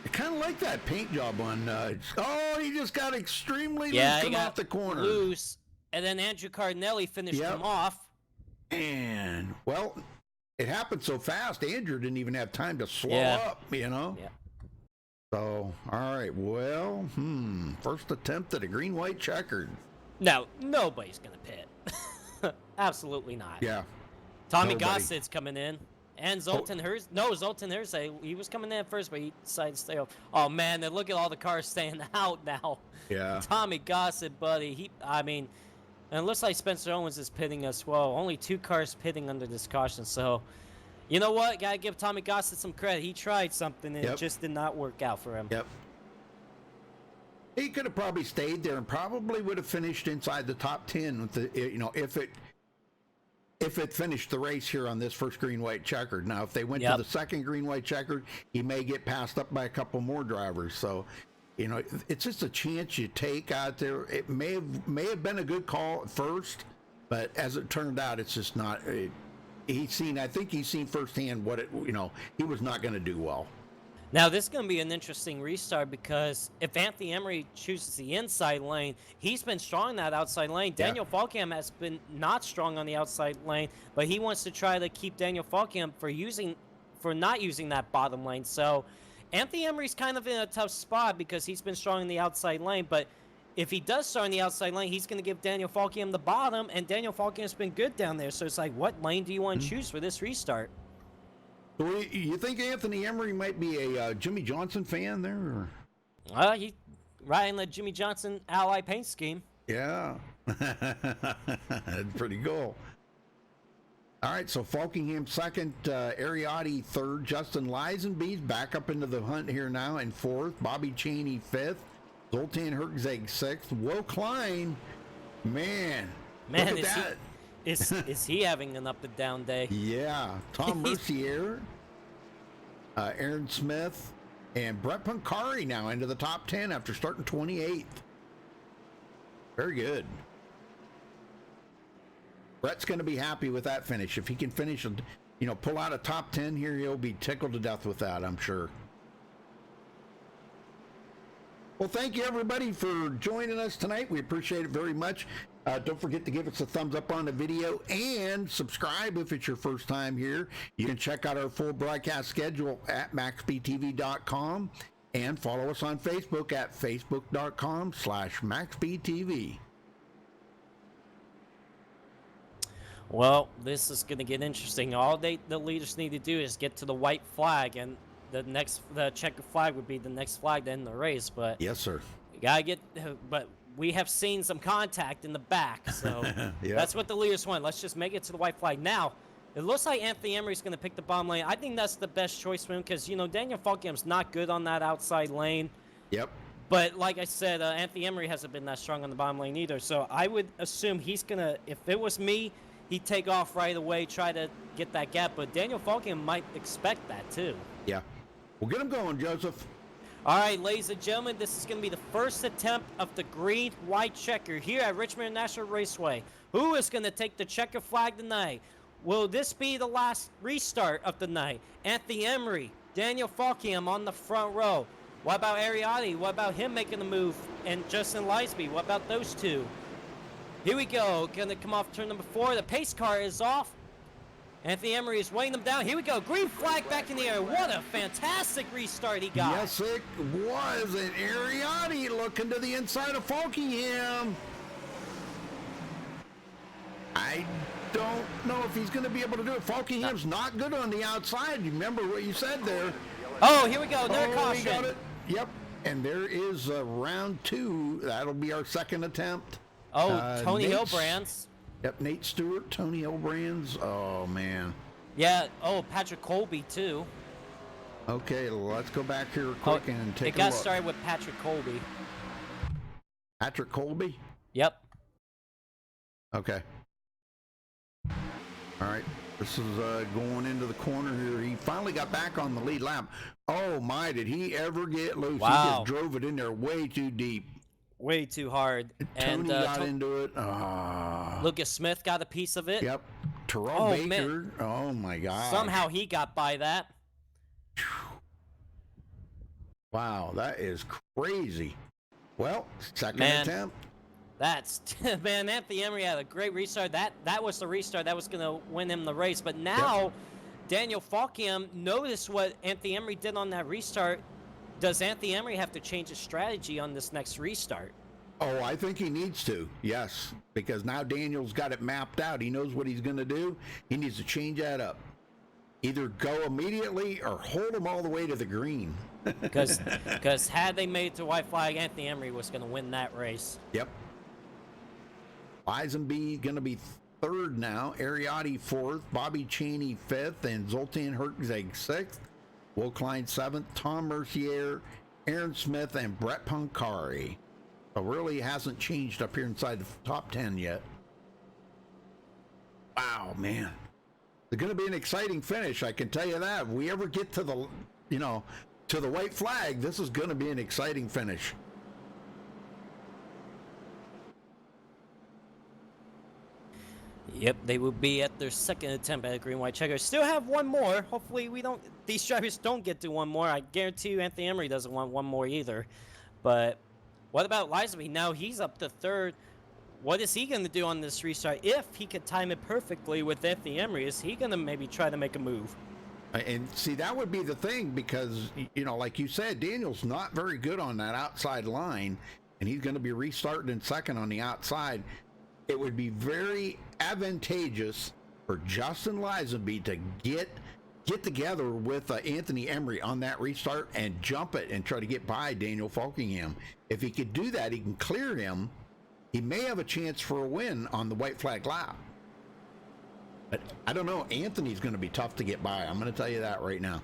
I kind of like that paint job on. He just got extremely loose coming off the corner. Loose, and then Andrew Cardinelli finished him off. And well, it happened so fast. Andrew didn't even have time to slow up. Yeah. So, all right. Well, first attempt at a green-white checkered. No, nobody's gonna pit. Absolutely not. Yeah. Tommy Gossett's coming in. And Zoltan Zoltan Herzeg, he was coming in at first, but he decided to stay off. Oh, man, then look at all the cars staying out now. Yeah. Tommy Gossett, buddy. And it looks like Spencer Owens is pitting as well. Only 2 cars pitting under this caution. So, you know what? Got to give Tommy Gossett some credit. He tried something, and it just did not work out for him. Yep. He could have probably stayed there and probably would have finished inside the top 10 with the, if it finished the race here on this first green-white checkered. Now, if they went to the second green-white checkered, he may get passed up by a couple more drivers. So, it's just a chance you take out there. It may have been a good call at first, but as it turned out, it's just not. I think he's seen firsthand what he was not going to do well. Now, this is going to be an interesting restart because if Anthony Emery chooses the inside lane, he's been strong in that outside lane. Daniel Falkham has been not strong on the outside lane, but he wants to try to keep Daniel Falkham for not using that bottom lane. So Anthony Emery's kind of in a tough spot because he's been strong in the outside lane, but if he does start in the outside lane, he's going to give Daniel Falkham the bottom, and Daniel Falkham's been good down there. So it's like, what lane do you want to choose for this restart? So you think Anthony Emery might be a Jimmy Johnson fan there? Or? He riding the Jimmy Johnson Ally paint scheme. Yeah. That's pretty cool. All right, so Falkingham second, Ariati third, Justin Lisenby's back up into the hunt here now in fourth, Bobby Cheney fifth, Zoltan Herczeg sixth, Will Klein, man, look at that. Is he having an up and down day? Yeah, Tom Mercier, Aaron Smith, and Brett Pancari now into the top 10 after starting 28th. Very good. Brett's going to be happy with that finish. If he can finish, pull out a top 10 here, he'll be tickled to death with that, I'm sure. Well, thank you, everybody, for joining us tonight. We appreciate it very much. Don't forget to give us a thumbs up on the video and subscribe if it's your first time here. You can check out our full broadcast schedule at MaxSpeedTV.com and follow us on Facebook at Facebook.com/MaxSpeedTV. Well, this is going to get interesting. All the leaders need to do is get to the white flag, and the checkered flag would be the next flag to end the race. But yes, sir. You gotta get. But we have seen some contact in the back, so Yep. That's what the leaders want. Let's just make it to the white flag now. It looks like Anthony Emery's going to pick the bottom lane. I think that's the best choice for him because Daniel Falkham's not good on that outside lane. Yep. But like I said, Anthony Emery hasn't been that strong on the bottom lane either. So I would assume he's gonna. If it was me, he'd take off right away, try to get that gap. But Daniel Falkham might expect that too. Yeah. Well, get him going, Joseph. All right, ladies and gentlemen, this is going to be the first attempt of the green-white checker here at Richmond National Raceway. Who is going to take the checker flag tonight? Will this be the last restart of the night? Anthony Emery, Daniel Falkham on the front row. What about Ariati? What about him making the move? And Justin Lisby, what about those two? Here we go. Going to come off turn number 4. The pace car is off. Anthony Emery is weighing them down. Here we go. Green flag back in the air. What a fantastic restart he got. Yes, it was. And Ariati looking to the inside of Falkingham. I don't know if he's going to be able to do it. Falkingham's not good on the outside. You remember what you said there. Oh, here we go. Another caution. He got it. Yep. And there is round 2. That'll be our second attempt. Oh, Tony Hillbrands. Yep, Nate Stewart, Tony Hillbrands. Oh, man. Yeah, Patrick Colby, too. Okay, let's go back here quick and take a look. It got started with Patrick Colby. Patrick Colby? Yep. Okay. All right, this is going into the corner here. He finally got back on the lead lap. Oh, my, did he ever get loose. Wow. He just drove it in there way too deep. Way too hard. Tony got into it. Lucas Smith got a piece of it. Yep. Terrell Baker. Man. Oh, my God. Somehow he got by that. Wow, that is crazy. Well, second attempt. Man, Anthony Emery had a great restart. That was the restart that was going to win him the race. But now, Daniel Falkham, notice what Anthony Emery did on that restart. Does Anthony Emery have to change his strategy on this next restart? Oh, I think he needs to, yes. Because now Daniel's got it mapped out. He knows what he's going to do. He needs to change that up. Either go immediately or hold him all the way to the green. Because had they made it to white flag, Anthony Emery was going to win that race. Yep. Lisenby going to be third now. Ariati fourth. Bobby Cheney fifth. And Zoltan Herczeg sixth. Will Klein seventh. Tom Mercier, Aaron Smith, and Brett Pancari. So really hasn't changed up here inside the top 10 yet. Wow, man. It's going to be an exciting finish, I can tell you that. If we ever get to the, to the white flag, this is going to be an exciting finish. Yep, they will be at their second attempt at a green-white checker. Still have one more. Hopefully these drivers don't get to one more. I guarantee you Anthony Emery doesn't want one more either. But what about Lisenby? Now he's up to third. What is he going to do on this restart? If he could time it perfectly with Anthony Emery, is he going to maybe try to make a move? And see, that would be the thing because, like you said, Daniel's not very good on that outside line, and he's going to be restarting in second on the outside. It would be very advantageous for Justin Lisenby to get together with Anthony Emery on that restart and jump it and try to get by Daniel Falkingham. If he could do that, he can clear him. He may have a chance for a win on the white flag lap. But I don't know. Anthony's going to be tough to get by. I'm going to tell you that right now.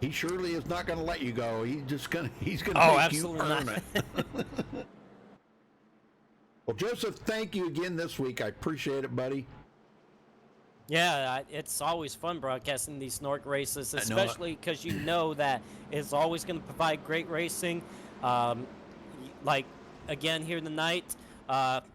He surely is not going to let you go. He's going to make you earn it. Well, Joseph, thank you again this week. I appreciate it, buddy. Yeah, it's always fun broadcasting these Snork races, especially because you know that it's always going to provide great racing. Like, again, here tonight,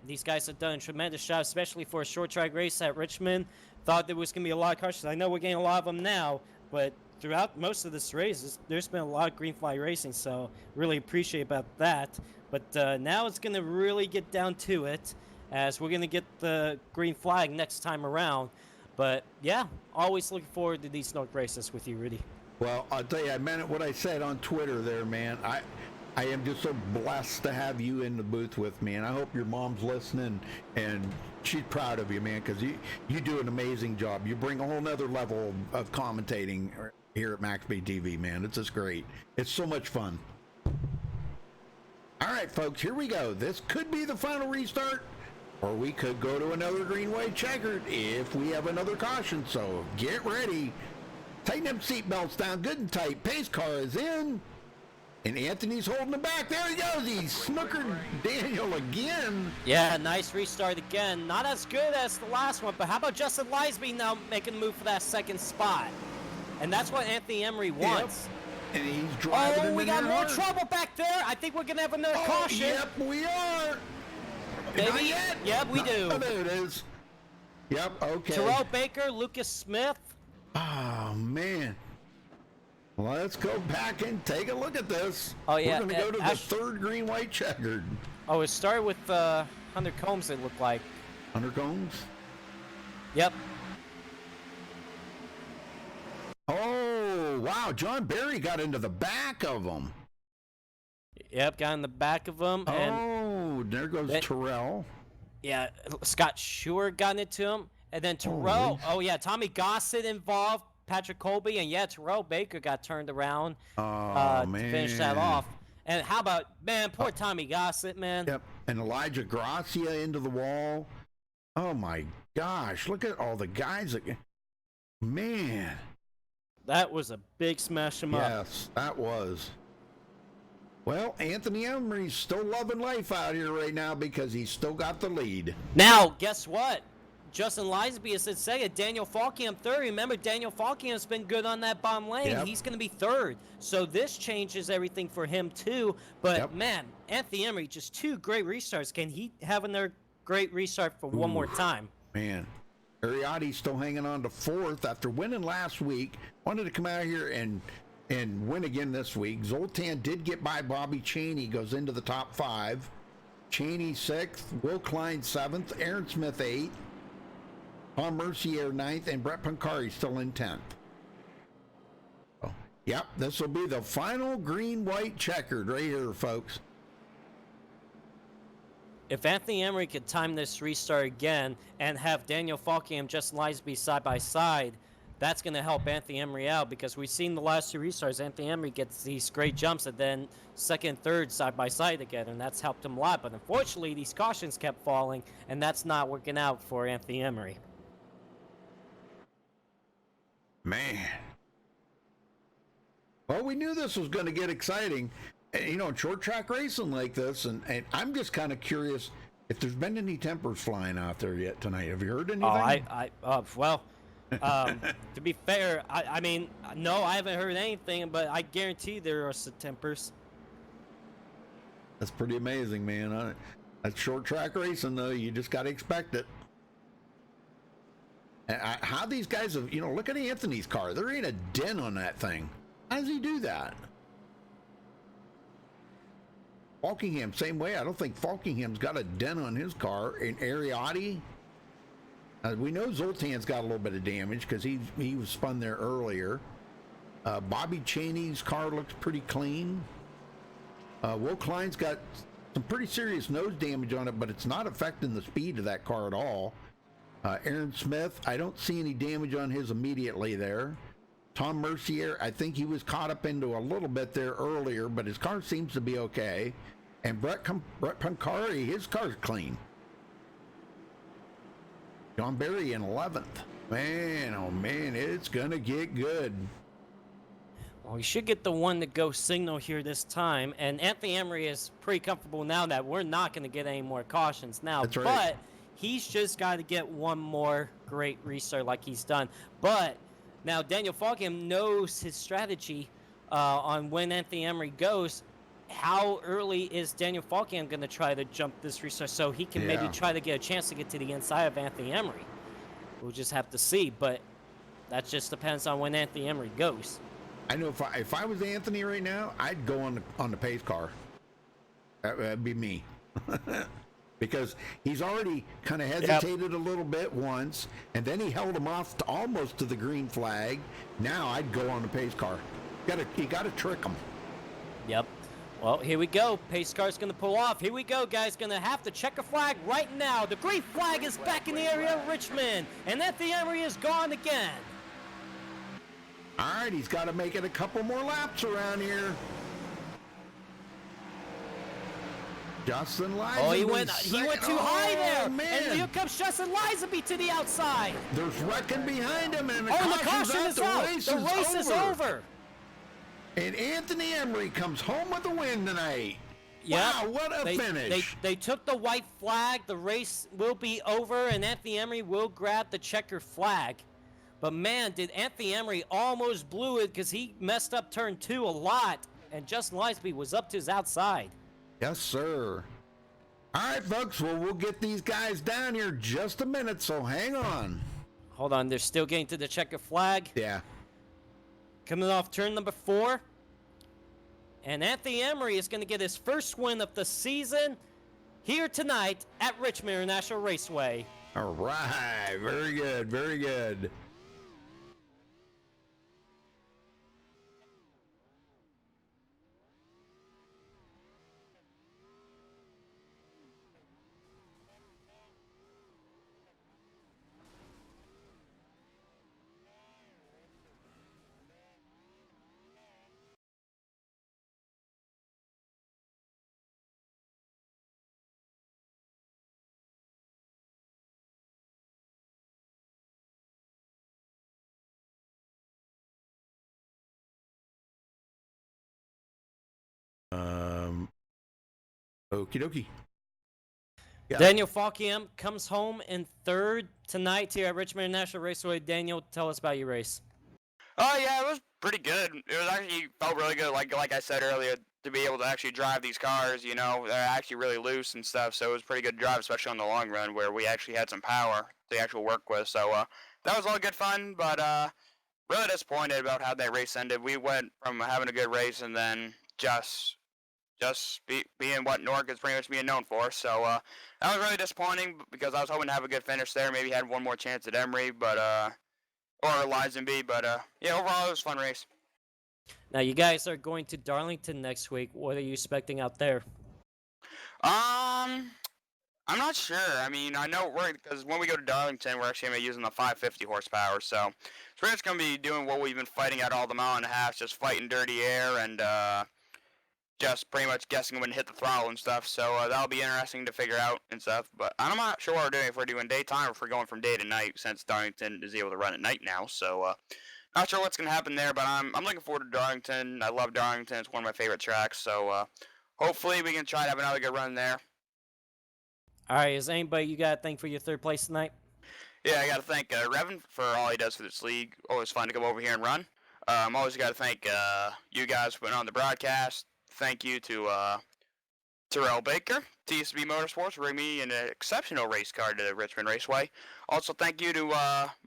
these guys have done a tremendous job, especially for a short track race at Richmond. Thought there was going to be a lot of cautions. I know we're getting a lot of them now, but throughout most of this race, there's been a lot of green flag racing, so really appreciate about that. But now it's going to really get down to it, as we're going to get the green flag next time around. But yeah, always looking forward to these Snork races with you, Rudy. Well, I'll tell you, I meant it what I said on Twitter there, man. I am just so blessed to have you in the booth with me, and I hope your mom's listening, and she's proud of you, man, because you do an amazing job. You bring a whole nother level of commentating here at MaxSpeedTV, man. It's just great. It's so much fun. All right, folks, here we go. This could be the final restart, or we could go to another green, white, checkered if we have another caution. So get ready. Tighten them seatbelts down good and tight. Pace car is in. And Anthony's holding him back. There he goes. He snookered Daniel again. Yeah, nice restart again. Not as good as the last one, but how about Justin Lisby now making a move for that second spot? And that's what Anthony Emery wants. Yep. And he's driving. Oh, we got more trouble back there. I think we're going to have another caution. Yep, we are. Maybe. Not yet. Yep, we do. Oh, there it is. Yep, okay. Terrell Baker, Lucas Smith. Oh, man. Let's go back and take a look at this. Oh, yeah. We're going to go to the third green, white, checkered. Oh, it started with Hunter Combs, it looked like. Hunter Combs? Yep. Oh, wow. John Barry got into the back of him. Yep, got in the back of him. Oh, there goes Terrell. Yeah, Scott Shore got into him. And then Terrell, Tommy Gossett involved. Patrick Colby, and Terrell Baker got turned around to finish that off. And how about, man, poor Tommy Gossett, man. Yep, and Elijah Gracia into the wall. Oh, my gosh. Look at all the guys. That, man. That was a big smash him up. Yes, that was. Well, Anthony Emery's still loving life out here right now because he's still got the lead. Now, guess what? Justin Lisby is at second. Daniel Falkingham third. Remember, Daniel Falkingham's been good on that bottom lane. Yep. He's going to be third. So this changes everything for him, too. But, man, Anthony Emery, just two great restarts. Can he have another great restart for one more time? Man, Ariotti's still hanging on to fourth after winning last week. Wanted to come out here and win again this week. Zoltan did get by Bobby Cheney, goes into the top five. Cheney sixth, Will Klein seventh, Aaron Smith eighth. Tom Mercier 9th, and Brett Pancari still in 10th. Oh, yep, this will be the final green, white, checkered right here, folks. If Anthony Emery could time this restart again and have Daniel Falkingham, Justin Lisby side by side, that's going to help Anthony Emery out, because we've seen the last two restarts, Anthony Emery gets these great jumps and then second and third side by side together, and that's helped him a lot. But unfortunately, these cautions kept falling, and that's not working out for Anthony Emery. Man. Well, we knew this was going to get exciting. You know, short track racing like this, and I'm just kind of curious if there's been any tempers flying out there yet tonight. Have you heard anything? To be fair, I mean, no, I haven't heard anything, but I guarantee there are some tempers. That's pretty amazing, man. That's short track racing, though. You just got to expect it. How these guys have, look at Anthony's car. There ain't a dent on that thing. How does he do that? Falkingham, same way. I don't think Falkingham's got a dent on his car. And Ariotti, we know Zoltan's got a little bit of damage because he was spun there earlier. Bobby Cheney's car looks pretty clean. Will Klein's got some pretty serious nose damage on it, but it's not affecting the speed of that car at all. Aaron Smith, I don't see any damage on his immediately there. Tom Mercier, I think he was caught up into a little bit there earlier, but his car seems to be okay. And Brett Pancari, his car's clean. John Berry in 11th. Man, oh man, it's gonna get good. Well, we should get the one to go signal here this time, and Anthony Emery is pretty comfortable now that we're not going to get any more cautions now. That's right. But he's just got to get one more great restart like he's done. But now Daniel Falkham knows his strategy on when Anthony Emery goes. How early is Daniel Falkham going to try to jump this restart so he can maybe try to get a chance to get to the inside of Anthony Emery? We'll just have to see, but that just depends on when Anthony Emery goes. I know if I was Anthony right now, I'd go on the pace car. That'd be me. Because he's already kind of hesitated a little bit once, and then he held him off almost to the green flag. Now I'd go on the pace car. You gotta trick him. Yep. Well, here we go. Pace car's going to pull off. Here we go, guys. Going to have to check a flag right now. The green flag is back in the area of Richmond, and Anthony Emery is gone again. All right, he's got to make it a couple more laps around here. Justin Lisenby. Oh, he went too high there. Man. And here comes Justin Lisenby to the outside. There's wrecking behind him, and the caution is out. The race is over. And Anthony Emery comes home with the win tonight. Yep. Wow, what a finish. They took the white flag. The race will be over, and Anthony Emery will grab the checker flag. But, man, did Anthony Emery almost blew it because he messed up turn 2 a lot, and Justin Lisenby was up to his outside. Yes, sir. All right, folks, well, we'll get these guys down here just a minute, so hang on. Hold on, they're still getting to the checker flag. Yeah. Coming off turn number 4. And Anthony Emery is going to get his first win of the season here tonight at Richmond International Raceway. All right, very good, very good. Okie dokie. Yeah. Daniel Falkham comes home in 3rd tonight here at Richmond International Raceway. Daniel, tell us about your race. Oh yeah, it was pretty good. It was actually felt really good. Like I said earlier, to be able to actually drive these cars, you know, they're actually really loose and stuff. So it was pretty good to drive, especially on the long run where we actually had some power to actually work with. So that was all good fun, but really disappointed about how that race ended. We went from having a good race and then just being what Newark is pretty much being known for. So that was really disappointing because I was hoping to have a good finish there. Maybe had one more chance at Emery, but or Lisenby. But yeah, overall it was a fun race. Now you guys are going to Darlington next week. What are you expecting out there? I'm not sure. I mean, I know because when we go to Darlington, we're actually going to be using the 550 horsepower. So we're just going to be doing what we've been fighting at all the mile and a half, just fighting dirty air and just pretty much guessing when to hit the throttle and stuff. So that'll be interesting to figure out and stuff. But I'm not sure what we're doing, if we're doing daytime or if we're going from day to night, since Darlington is able to run at night now. So not sure what's going to happen there, but I'm looking forward to Darlington. I love Darlington. It's one of my favorite tracks. So hopefully we can try to have another good run there. All right, is anybody you got to thank for your 3rd place tonight? Yeah, I got to thank Revan for all he does for this league. Always fun to come over here and run. Always got to thank you guys for putting on the broadcast. Thank you to Terrell Baker, TSB Motorsports, for bringing me an exceptional race car to the Richmond Raceway. Also, thank you to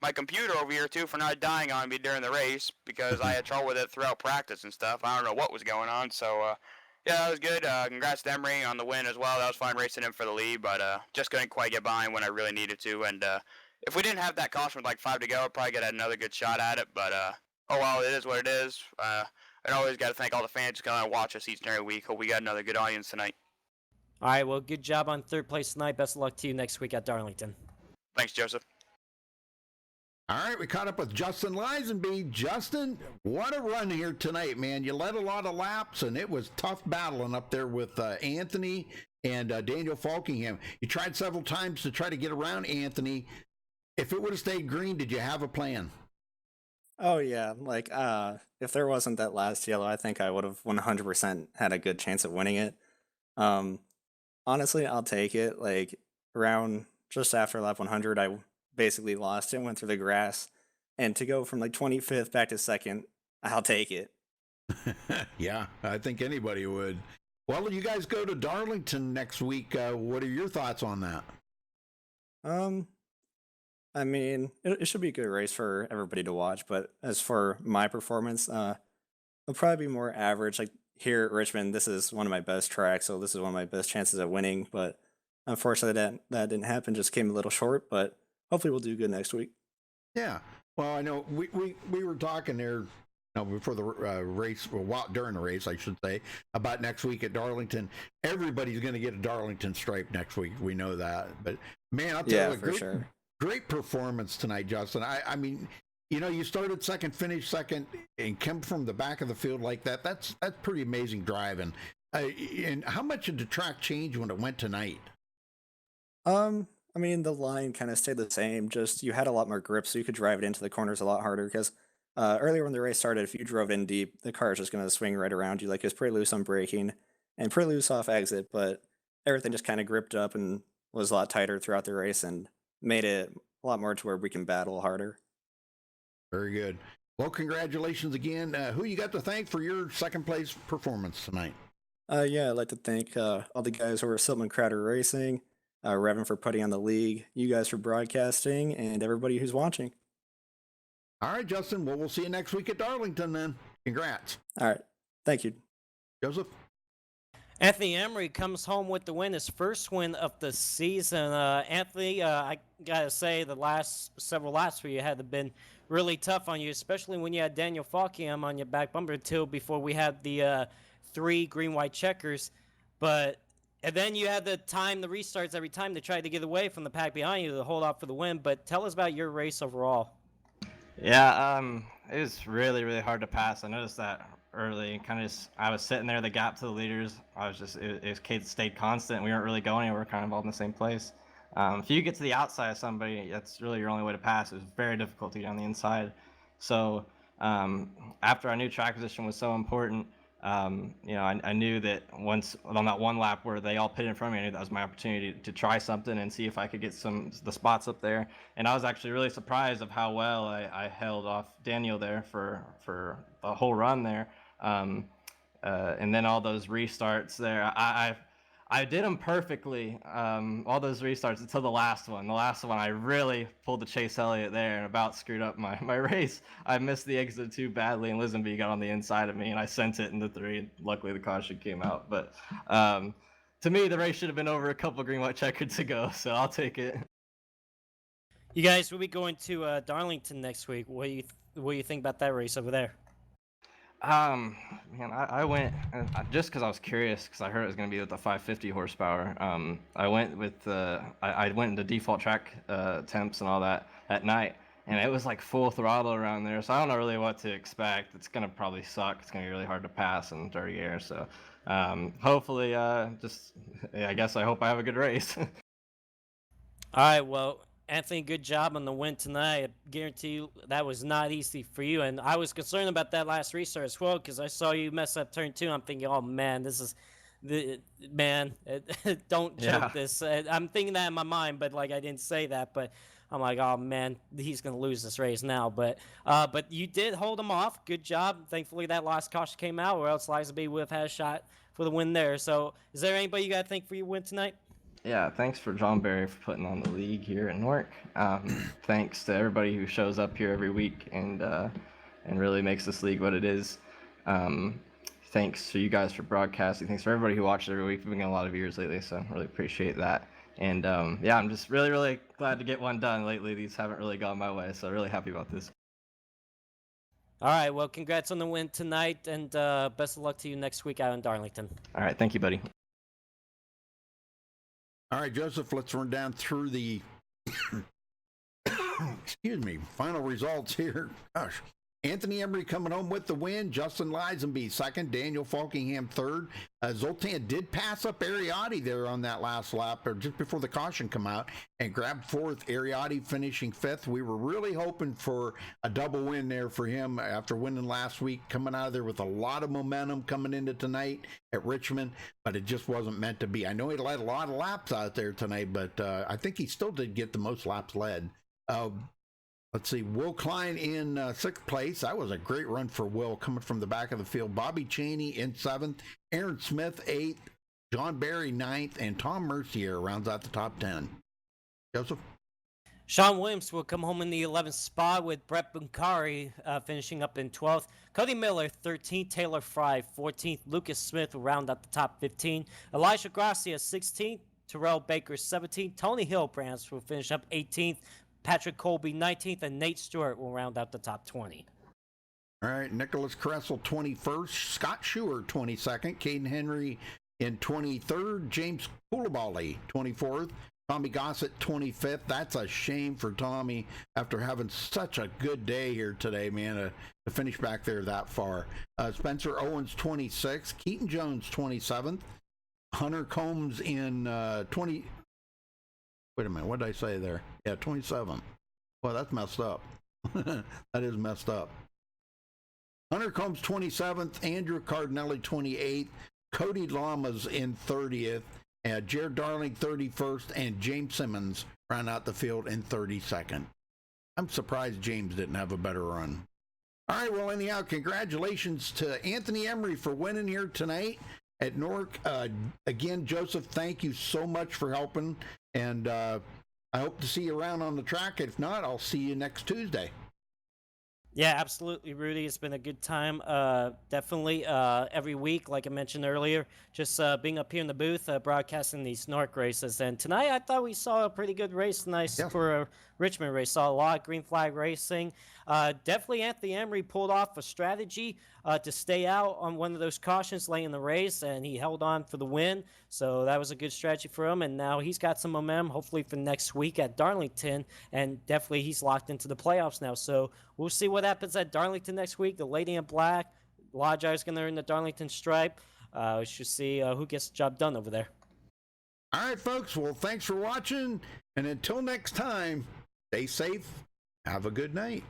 my computer over here, too, for not dying on me during the race, because I had trouble with it throughout practice and stuff. I don't know what was going on, so yeah, that was good. Congrats to Emery on the win as well. That was fun racing him for the lead, but just couldn't quite get by him when I really needed to. And if we didn't have that caution with like 5 to go, I'd probably get another good shot at it, but oh well, it is what it is. And I always got to thank all the fans who come and watch us each and every week. Hope we got another good audience tonight. All right, well, good job on 3rd place tonight. Best of luck to you next week at Darlington. Thanks, Joseph. All right, we caught up with Justin Lisenby. Justin, what a run here tonight, man. You led a lot of laps, and it was tough battling up there with Anthony and Daniel Falkingham. You tried several times to try to get around Anthony. if it would have stayed green, did you have a plan? Oh yeah, like if there wasn't that last yellow, I think I would have 100% had a good chance of winning it. Um, Honestly, I'll take it. Like around just after lap 100, I basically lost it, went through the grass, and to go from like 25th back to second, I'll take it. Yeah, I think anybody would. Well, you guys go to Darlington next week. What are your thoughts on that? I mean, it should be a good race for everybody to watch, but as for my performance, it'll probably be more average. Like here at Richmond, this is one of my best tracks, so this is one of my best chances of winning. But unfortunately, that didn't happen. Just came a little short. But hopefully, we'll do good next week. Yeah. Well, I know we were talking there, before the race, well, during the race, I should say, about next week at Darlington. Everybody's going to get a Darlington stripe next week. We know that. But man, I'll tell you, for sure. Great performance tonight, Justin. I mean, you started second, finished second, and come from the back of the field like that. That's pretty amazing driving. And how much did the track change when it went tonight? I mean, the line kind of stayed the same. Just you had a lot more grip, so you could drive it into the corners a lot harder. Because earlier when the race started, if you drove in deep, the car is just going to swing right around you. Like it was pretty loose on braking and pretty loose off exit, but everything just kind of gripped up and was a lot tighter throughout the race and made it a lot more to where we can battle harder. Very good. Well, congratulations again. Who you got to thank for your second place performance tonight? Yeah, I'd like to thank all the guys who were Siltman Crowder Racing, Revan for putting on the league, you guys for broadcasting, and everybody who's watching. All right, Justin. Well, we'll see you next week at Darlington then. Congrats. All right. Thank you. Joseph? Anthony Emery comes home with the win, his first win of the season. Anthony, I gotta say, the last several laps for you had been really tough on you, especially when you had Daniel Falkham on your back bumper until before we had the 3 green-white checkers. And then you had to time the restarts every time to try to get away from the pack behind you to hold off for the win. But tell us about your race overall. Yeah, it was really, really hard to pass. I noticed that early. I was sitting there, the gap to the leaders. It stayed constant. We weren't really going anywhere. Kind of all in the same place. If you get to the outside of somebody, that's really your only way to pass. It was very difficult to get on the inside. So after I knew track position was so important, I knew that once on that one lap where they all pitted in front of me, I knew that was my opportunity to try something and see if I could get the spots up there. And I was actually really surprised of how well I held off Daniel there for the whole run there. And then all those restarts there, I did them perfectly, all those restarts until the last one. The last one, I really pulled the Chase Elliott there and about screwed up my race. I missed the exit too badly, and Lisenby got on the inside of me, and I sent it into 3. Luckily, the caution came out. But to me, the race should have been over a couple green-white checkers ago, so I'll take it. You guys will be going to Darlington next week. What do you think about that race over there? Man, I went just because I was curious because I heard it was going to be with the 550 horsepower. I went with I went into default track temps and all that at night, and it was like full throttle around there. So I don't know really what to expect. It's going to probably suck. It's going to be really hard to pass in dirty air. So hopefully, I guess I hope I have a good race. All right, well, Anthony, good job on the win tonight. I guarantee you that was not easy for you. And I was concerned about that last restart as well because I saw you mess up turn 2. I'm thinking, oh, man, this is don't joke this. I'm thinking that in my mind, but I didn't say that. But I'm like, oh, man, he's going to lose this race now. But you did hold him off. Good job. Thankfully, that last caution came out, or else Liza would have had a shot for the win there. So is there anybody you got to thank for your win tonight? Yeah, thanks for John Barry for putting on the league here in Newark. Thanks to everybody who shows up here every week and really makes this league what it is. Thanks to you guys for broadcasting. Thanks for everybody who watches every week. We've been getting a lot of viewers lately, so I really appreciate that. And I'm just really, really glad to get one done lately. These haven't really gone my way, so really happy about this. All right, well, congrats on the win tonight, and best of luck to you next week out in Darlington. All right, thank you, buddy. All right, Joseph, let's run down through the excuse me, final results here. Gosh. Anthony Emery coming home with the win. Justin Lisenby second. Daniel Falkingham third. Zoltan did pass up Ariotti there on that last lap, or just before the caution come out, and grabbed fourth. Ariotti finishing fifth. We were really hoping for a double win there for him after winning last week, coming out of there with a lot of momentum coming into tonight at Richmond, but it just wasn't meant to be. I know he led a lot of laps out there tonight, but I think he still did get the most laps led. Let's see, Will Klein in sixth place. That was a great run for Will coming from the back of the field. Bobby Cheney in seventh. Aaron Smith eighth. John Barry ninth. And Tom Mercier rounds out the top 10. Joseph? Sean Williams will come home in the 11th spot with Brett Bunkari finishing up in 12th. Cody Miller, 13th. Taylor Fry, 14th. Lucas Smith will round out the top 15. Elijah Gracia, 16th. Terrell Baker, 17th. Tony Hillbrands will finish up 18th. Patrick Colby, 19th, and Nate Stewart will round out the top 20. All right, Nicholas Kressel, 21st. Scott Schuer, 22nd. Caden Henry in 23rd. James Koulibaly, 24th. Tommy Gossett, 25th. That's a shame for Tommy after having such a good day here today, man, to finish back there that far. Spencer Owens, 26th. Keaton Jones, 27th. Hunter Combs in 20... Wait a minute, what did I say there? Yeah, 27. Well, that's messed up. That is messed up. Hunter Combs 27th, Andrew Cardinelli 28th, Cody Lamas in 30th, Jared Darling 31st, and James Simmons round out the field in 32nd. I'm surprised James didn't have a better run. All right, well, anyhow, congratulations to Anthony Emery for winning here tonight at Newark. Again, Joseph, thank you so much for helping. And I hope to see you around on the track. If not, I'll see you next Tuesday. Yeah, absolutely, Rudy. It's been a good time. Definitely every week, like I mentioned earlier, just being up here in the booth, broadcasting these Newark races. And tonight, I thought we saw a pretty good race. Nice for a Richmond race. Saw a lot of green flag racing. Definitely Anthony Emery pulled off a strategy to stay out on one of those cautions late in the race, and he held on for the win. So that was a good strategy for him, and now he's got some momentum, hopefully for next week at Darlington, and definitely he's locked into the playoffs now. So we'll see what happens at Darlington next week. The Lady in Black, Lodge is going to earn the Darlington stripe. We should see who gets the job done over there. All right, folks. Well, thanks for watching, and until next time, stay safe. Have a good night.